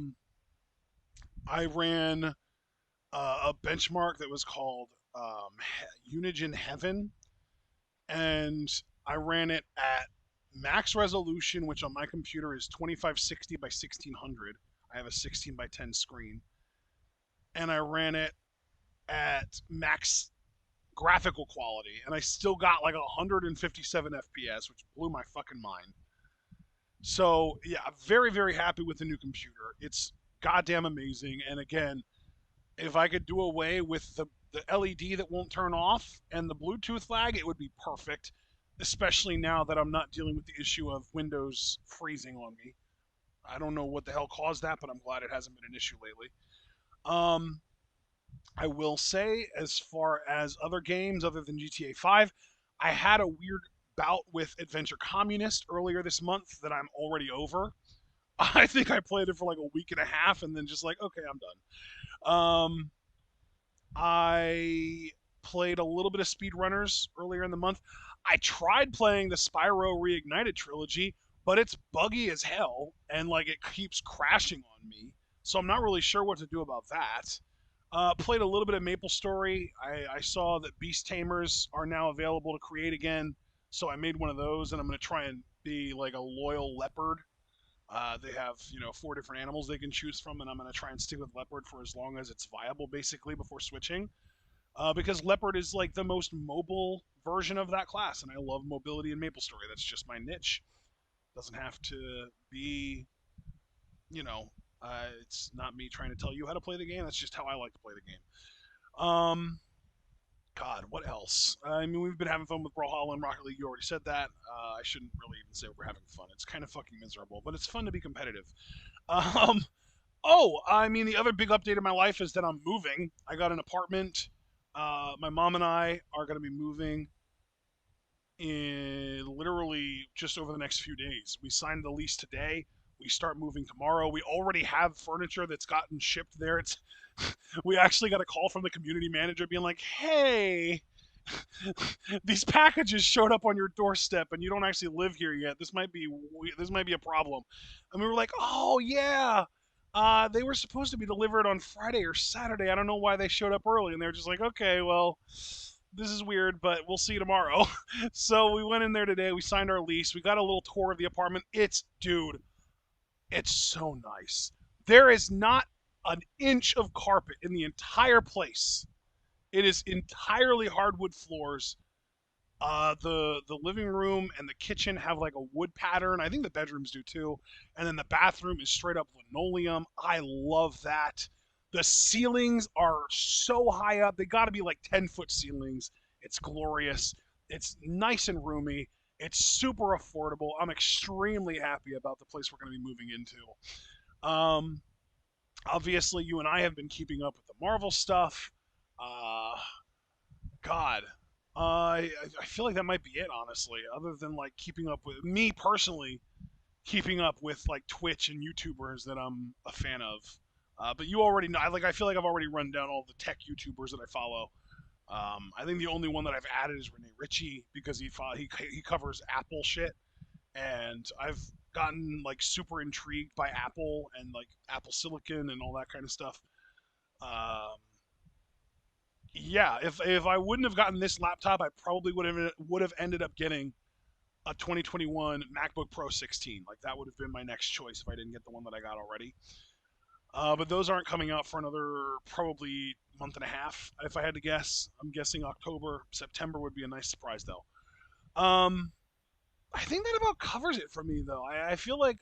ran a benchmark that was called Unigen Heaven, and I ran it at max resolution, which on my computer is 2560 by 1600. I have a 16 by 10 screen. and I ran it at max graphical quality, and I still got like 157 FPS, which blew my fucking mind. So yeah, very very happy with the new computer. It's goddamn amazing. And again, if I could do away with the LED that won't turn off and the Bluetooth lag, it would be perfect. Especially now that I'm not dealing with the issue of Windows freezing on me. I don't know what the hell caused that, but I'm glad it hasn't been an issue lately. Um, I will say, as far as other games other than GTA 5, I had a weird bout with Adventure Communist earlier this month that I'm already over. I think I played it for like a week and a half and then just like, okay, I'm done. I played a little bit of Speedrunners earlier in the month. I tried playing the Spyro Reignited trilogy, but it's buggy as hell and like it keeps crashing on me. So I'm not really sure what to do about that. Played a little bit of Maple Story. I saw that Beast Tamers are now available to create again, so I made one of those, and I'm going to try and be like a loyal leopard. They have, four different animals they can choose from, and I'm going to try and stick with leopard for as long as it's viable, basically, before switching. Because leopard is like the most mobile version of that class, and I love mobility in Maple Story. That's just my niche. Doesn't have to be, you know, it's not me trying to tell you how to play the game. That's just how I like to play the game. God, what else? I mean, we've been having fun with Brawlhalla and Rocket League. You already said that. I shouldn't really even say we're having fun. It's kind of fucking miserable, but it's fun to be competitive. Um, oh, I mean, the other big update in my life is that I'm moving. I got an apartment. My mom and I are going to be moving in literally just over the next few days. We signed the lease today. We start moving tomorrow. We already have furniture that's gotten shipped there. It's we actually got a call from the community manager being like, "Hey, these packages showed up on your doorstep and you don't actually live here yet. This might be a problem." And we were like, "Oh yeah, they were supposed to be delivered on Friday or Saturday. I don't know why they showed up early." And they were just like, "Okay, well, this is weird, but we'll see you tomorrow." So we went in there today. We signed our lease. We got a little tour of the apartment. Dude, it's so nice. There is not an inch of carpet in the entire place. It is entirely hardwood floors. The living room and the kitchen have like a wood pattern. I think the bedrooms do too. And then the bathroom is straight up linoleum. I love that. The ceilings are so high up. They got to be like 10-foot ceilings. It's glorious. It's nice and roomy. It's super affordable. I'm extremely happy about the place we're going to be moving into. Um, Obviously, you and I have been keeping up with the Marvel stuff. Uh, God, I feel like that might be it, honestly. Other than like keeping up with me personally, keeping up with like Twitch and YouTubers that I'm a fan of. But you already know. I feel like I've already run down all the tech YouTubers that I follow. I think the only one that I've added is Renee Ritchie because he covers Apple shit, and I've gotten like super intrigued by Apple and like Apple Silicon and all that kind of stuff. Um, yeah, if I wouldn't have gotten this laptop, I probably would have ended up getting a 2021 MacBook Pro 16. Like that would have been my next choice if I didn't get the one that I got already. But those aren't coming out for another probably month and a half, if I had to guess. I'm guessing October, September would be a nice surprise though. Um, I think that about covers it for me though. I feel like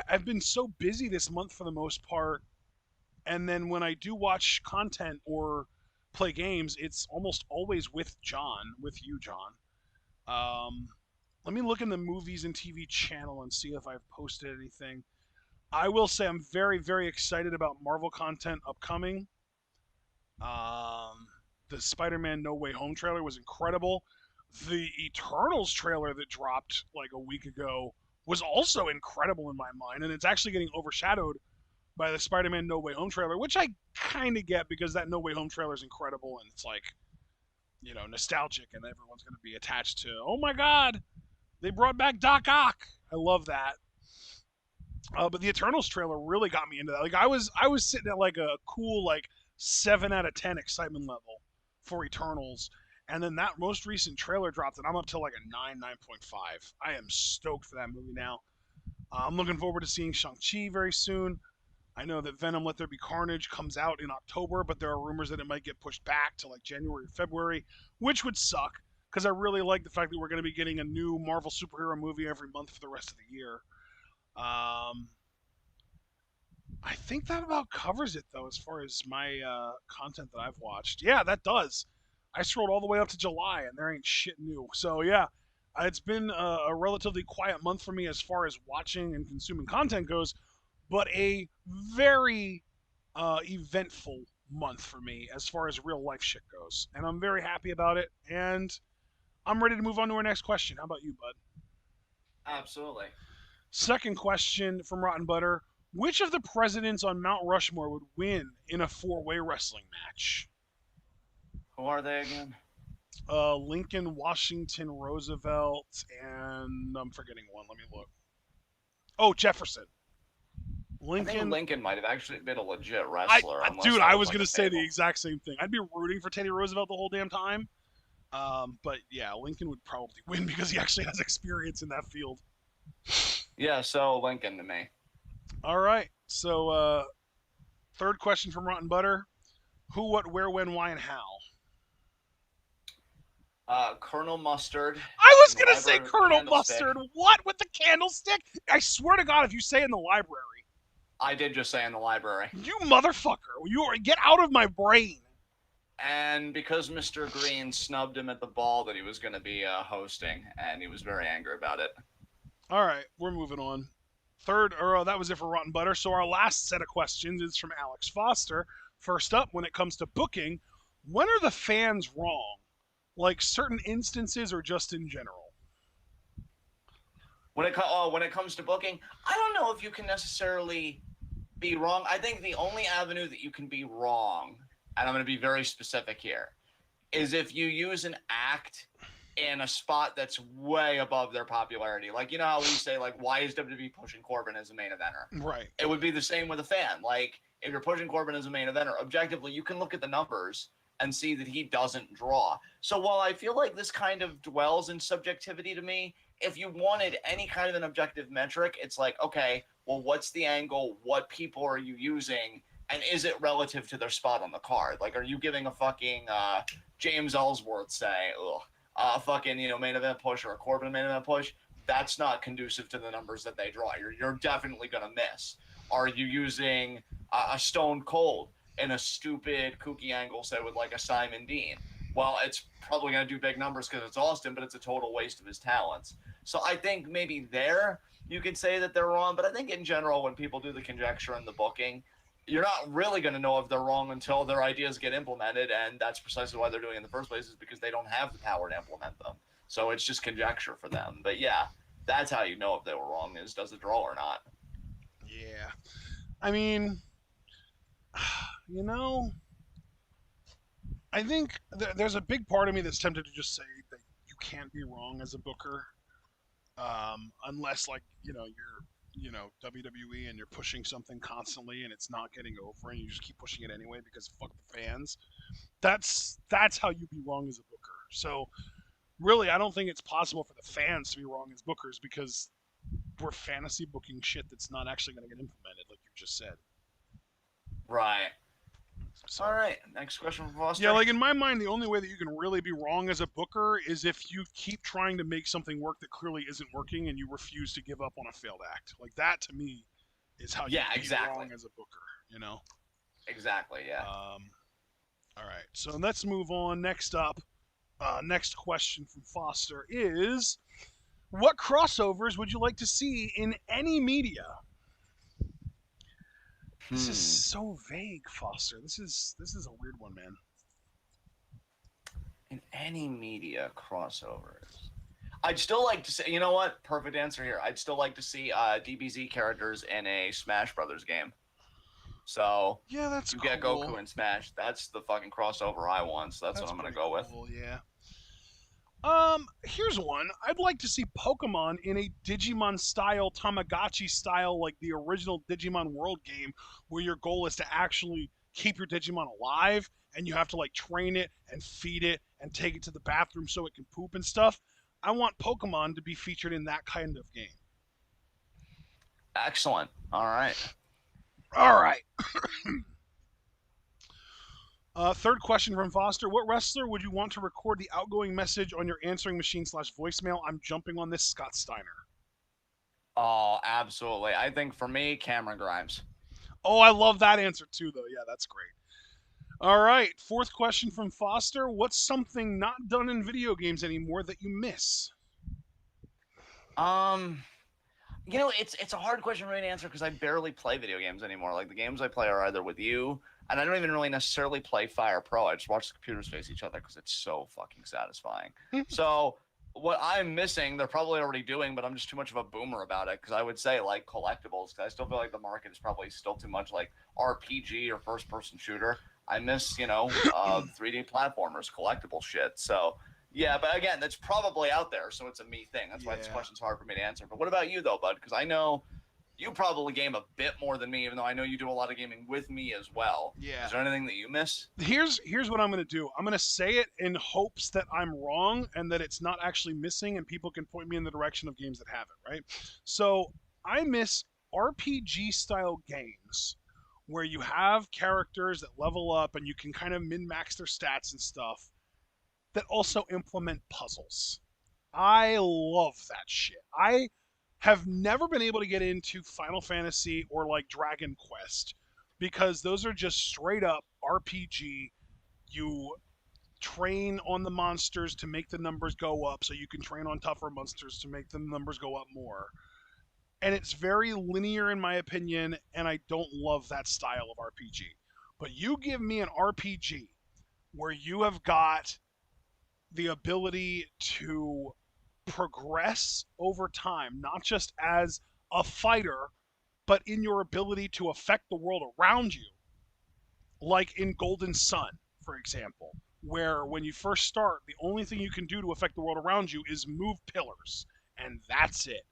I've been so busy this month for the most part, and then when I do watch content or play games, it's almost always with you, John. Um, Let me look in the movies and TV channel and see if I've posted anything. I will say I'm very, very excited about Marvel content upcoming. Um, the Spider-Man No Way Home trailer was incredible. The Eternals trailer that dropped like a week ago was also incredible in my mind, and it's actually getting overshadowed by the Spider-Man No Way Home trailer, which I kind of get because that No Way Home trailer is incredible and it's like, nostalgic and everyone's going to be attached to, oh my God, they brought back Doc Ock. I love that. But the Eternals trailer really got me into that. Like I was sitting at like a cool like 7 out of 10 excitement level for Eternals, and then that most recent trailer dropped, and I'm up to like a 9.5. I am stoked for that movie now. I'm looking forward to seeing Shang-Chi very soon. I know that Venom Let There Be Carnage comes out in October, but there are rumors that it might get pushed back to like January or February, which would suck because I really like the fact that we're going to be getting a new Marvel superhero movie every month for the rest of the year. Um, I think that about covers it though, as far as my content that I've watched. Yeah, that does. I scrolled all the way up to July, and there ain't shit new. So yeah, it's been a relatively quiet month for me as far as watching and consuming content goes, but a very eventful month for me as far as real life shit goes, and I'm very happy about it. And I'm ready to move on to our next question. How about you, bud? Absolutely. Second question from Rotten Butter. Which of the presidents on Mount Rushmore would win in a four-way wrestling match? Who are they again? Lincoln, Washington, Roosevelt, and I'm forgetting one. Let me look. Oh, Jefferson. I think Lincoln. Lincoln might have actually been a legit I, wrestler, I unless dude, that I was was like gonna a say fable. the exact same thing. I'd be rooting for Teddy Roosevelt the whole damn time. But yeah, Lincoln would probably win because he actually has experience in that field. Yeah, so Lincoln to me. All right. So, third question from Rotten Butter: Who, what, where, when, why, and how? Colonel Mustard I was in the gonna say library with the Colonel candlestick. Mustard. What with the candlestick? I swear to God, if you say it in the library, I did just say in the library. you motherfucker, get out of my brain. And because Mr. Green snubbed him at the ball that he was going to be hosting, and he was very angry about it. All right, we're moving on. Third, or that was it for Rotten Butter. So our last set of questions is from Alex Foster. First up, when it comes to booking, when are the fans wrong? Like certain instances or just in general? When it comes to booking, I don't know if you can necessarily be wrong. I think the only avenue that you can be wrong, and I'm going to be very specific here, is if you use an act in a spot that's way above their popularity. Like, you know how we say, like, why is WWE pushing Corbin as a main eventer? Right. It would be the same with a fan. Like, if you're pushing Corbin as a main eventer, objectively, you can look at the numbers and see that he doesn't draw. So while I feel like this kind of dwells in subjectivity to me, if you wanted any kind of an objective metric, it's like, okay, well, what's the angle? What people are you using? And is it relative to their spot on the card? Like, are you giving a fucking James Ellsworth, say, fucking, main event push or a Corbin main event push? That's not conducive to the numbers that they draw. You're definitely going to miss. Are you using a Stone Cold in a stupid, kooky angle, say, with like a Simon Dean? Well, it's probably going to do big numbers because it's Austin, but it's a total waste of his talents. So I think maybe there you could say that they're wrong, but I think in general, when people do the conjecture and the booking, you're not really going to know if they're wrong until their ideas get implemented, and that's precisely why they're doing it in the first place, is because they don't have the power to implement them. So it's just conjecture for them. But yeah, that's how you know if they were wrong, is does it draw or not. Yeah. I mean, you know, I think there's a big part of me that's tempted to just say that you can't be wrong as a booker, unless like WWE and you're pushing something constantly and it's not getting over and you just keep pushing it anyway because fuck the fans. That's how you be wrong as a booker. So really, I don't think it's possible for the fans to be wrong as bookers because we're fantasy booking shit that's not actually going to get implemented, like you just said. Right. So, all right. Next question from Foster. yeah, like in my mind, the only way that you can really be wrong as a booker is if you keep trying to make something work that clearly isn't working and you refuse to give up on a failed act. Like that to me is how you be wrong as a booker, Exactly, yeah. All right, so let's move on. Next up, next question from Foster is, what crossovers would you like to see in any media? This is so vague, Foster. This is a weird one, man. In any media crossovers, I'd still like to see. You know what? Perfect answer here. I'd still like to see DBZ characters in a Smash Brothers game. So yeah, that's you cool. get Goku in Smash. That's the fucking crossover I want. So that's what I'm gonna go with. Yeah. Here's one. I'd like to see Pokemon in a Digimon style, Tamagotchi style, like the original Digimon World game, where your goal is to actually keep your Digimon alive, and you have to like train it and feed it and take it to the bathroom so it can poop and stuff. I want Pokemon to be featured in that kind of game. Excellent. All right. All right. Third question from Foster. What wrestler would you want to record the outgoing message on your answering machine / voicemail? I'm jumping on this, Scott Steiner. Oh, absolutely. I think for me, Cameron Grimes. Oh, I love that answer too, though. Yeah, that's great. All right. Fourth question from Foster. What's something not done in video games anymore that you miss? It's a hard question for me to answer because I barely play video games anymore. Like the games I play are either with you, and I don't even really necessarily play Fire Pro. I just watch the computers face each other because it's so fucking satisfying. So what I'm missing, they're probably already doing, but I'm just too much of a boomer about it. Because I would say like collectibles. Because I still feel like the market is probably still too much like RPG or first-person shooter. I miss 3D platformers, collectible shit. So. Yeah, but again, that's probably out there, so it's a me thing. That's why this question's hard for me to answer. But what about you, though, bud? Because I know you probably game a bit more than me, even though I know you do a lot of gaming with me as well. Yeah. Is there anything that you miss? Here's what I'm going to do. I'm going to say it in hopes that I'm wrong and that it's not actually missing and people can point me in the direction of games that have it, right? So I miss RPG-style games where you have characters that level up and you can kind of min-max their stats and stuff that also implement puzzles. I love that shit. I have never been able to get into Final Fantasy or like Dragon Quest because those are just straight up RPG. You train on the monsters to make the numbers go up so you can train on tougher monsters to make the numbers go up more. And it's very linear in my opinion, and I don't love that style of RPG. But you give me an RPG where you have got the ability to progress over time, not just as a fighter, but in your ability to affect the world around you. Like in Golden Sun, for example, where when you first start, the only thing you can do to affect the world around you is move pillars, and that's it.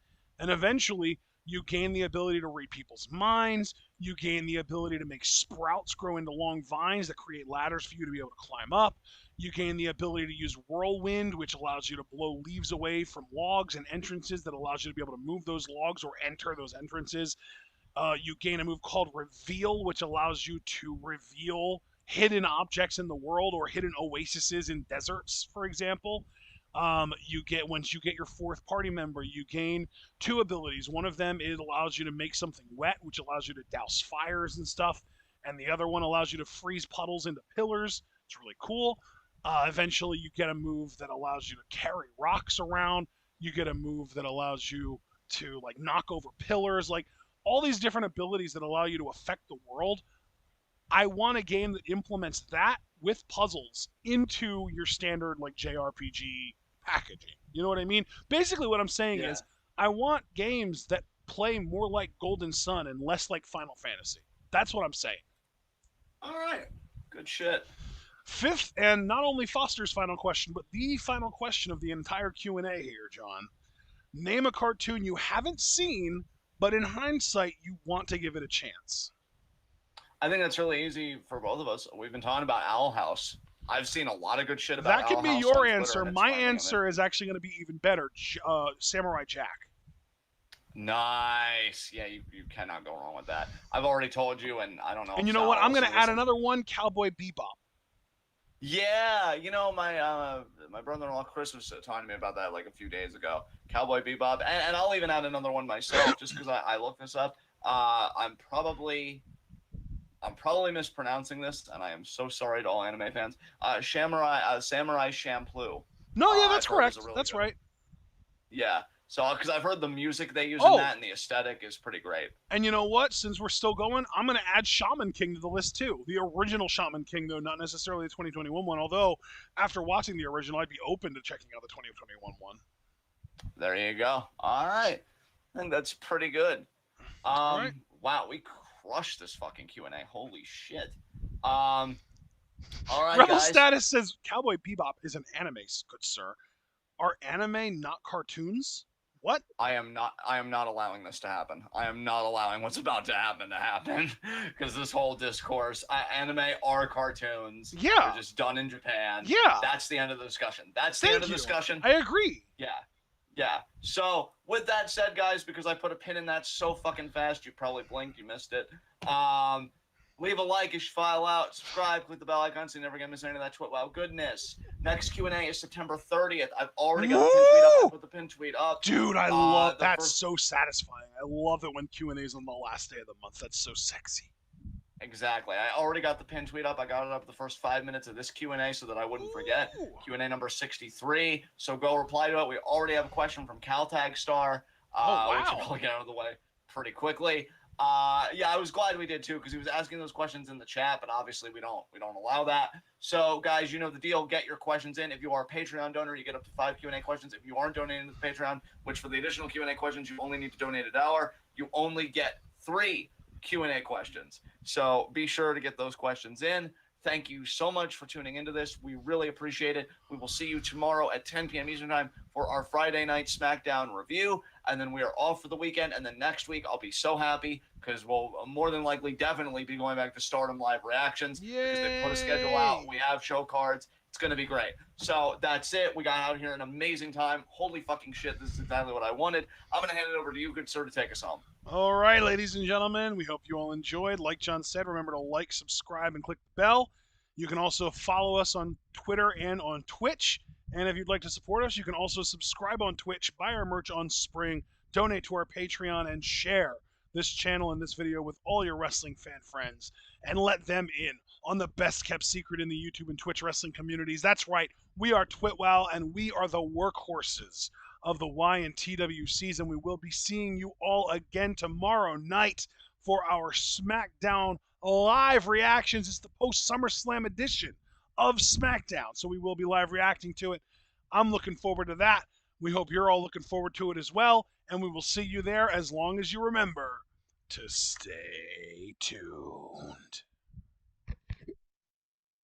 And eventually, you gain the ability to read people's minds. You gain the ability to make sprouts grow into long vines that create ladders for you to be able to climb up. You gain the ability to use whirlwind, which allows you to blow leaves away from logs and entrances that allows you to be able to move those logs or enter those entrances. You gain a move called reveal, which allows you to reveal hidden objects in the world or hidden oases in deserts, for example. Once you get your fourth party member, you gain two abilities. One of them, it allows you to make something wet, which allows you to douse fires and stuff, and the other one allows you to freeze puddles into pillars. It's really cool. Eventually, you get a move that allows you to carry rocks around. You get a move that allows you to like knock over pillars, like all these different abilities that allow you to affect the world. I want a game that implements that with puzzles into your standard like JRPG packaging. You know what I mean? Basically, what I'm saying is I want games that play more like Golden Sun and less like Final Fantasy. That's what I'm saying. All right. Good shit. Fifth, and not only Foster's final question, but the final question of the entire Q&A here, John. Name a cartoon you haven't seen, but in hindsight, you want to give it a chance. I think that's really easy for both of us. We've been talking about Owl House. I've seen a lot of good shit about Owl House. That can be your answer. My answer is actually going to be even better. Samurai Jack. Nice. Yeah, you cannot go wrong with that. I've already told you, and I don't know. And you know what? I'm going to add another one, Cowboy Bebop. Yeah, my brother-in-law Chris was talking to me about that like a few days ago. Cowboy Bebop, and I'll even add another one myself just because I looked this up. I'm probably mispronouncing this, and I am so sorry to all anime fans. Samurai Champloo. No, yeah, that's correct. That's right. Yeah. So, because I've heard the music they use in that and the aesthetic is pretty great. And you know what? Since we're still going, I'm going to add Shaman King to the list too. The original Shaman King, though, not necessarily the 2021 one. Although, after watching the original, I'd be open to checking out the 2021 one. There you go. All right. I think that's pretty good. Right. Wow, we crushed this fucking Q&A. Holy shit. All right, Rebel guys. Status says Cowboy Bebop is an anime, good sir. Are anime not cartoons? What? I am not allowing this to happen. I am not allowing what's about to happen because this whole discourse, anime are cartoons. Yeah. They're just done in Japan. Yeah. That's the end of the discussion. That's the end of the discussion. I agree. Yeah. Yeah. So with that said, guys, because I put a pin in that so fucking fast, you probably blinked, you missed it. Leave a like as you file out, subscribe, click the bell icon so you never get miss any of that TWitWoW goodness. Next Q&A is September 30th. I've already got the pin tweet up. I Woo! put the pin tweet up. Dude, I love The that's first so satisfying. I love it when Q&A's on the last day of the month. That's so sexy. Exactly. I already got the pin tweet up. I got it up the first 5 minutes of this Q&A so that I wouldn't forget. Ooh. Q&A number 63. So go reply to it. We already have a question from CalTag Star, Oh, wow. which will get out of the way pretty quickly. Yeah, I was glad we did too because he was asking those questions in the chat, but obviously we don't allow that. So guys, you know the deal. Get your questions in. If you are a Patreon donor, you get up to 5 Q&A questions. If you aren't donating to the Patreon, which for the additional Q&A questions you only need to donate $1, you only get 3 Q&A questions. So be sure to get those questions in. Thank you so much for tuning into this. We really appreciate it. We will see you tomorrow at 10 p.m. Eastern Time for our Friday night SmackDown review. And then we are off for the weekend. And then next week, I'll be so happy because we'll more than likely definitely be going back to Stardom Live Reactions because they put a schedule out. We have show cards. It's going to be great. So that's it. We got out here an amazing time. Holy fucking shit. This is exactly what I wanted. I'm going to hand it over to you, good sir, to take us home. All right, ladies and gentlemen, we hope you all enjoyed. Like John said, remember to like, subscribe, and click the bell. You can also follow us on Twitter and on Twitch. And if you'd like to support us, you can also subscribe on Twitch, buy our merch on Spring, donate to our Patreon, and share this channel and this video with all your wrestling fan friends and let them in on the best kept secret in the YouTube and Twitch wrestling communities. That's right, we are TWitWoW, and we are the workhorses of the Y and TW season. We will be seeing you all again tomorrow night for our SmackDown live reactions. It's the post SummerSlam edition of SmackDown, so we will be live reacting to it. I'm looking forward to that. We hope you're all looking forward to it as well, and we will see you there as long as you remember to stay tuned.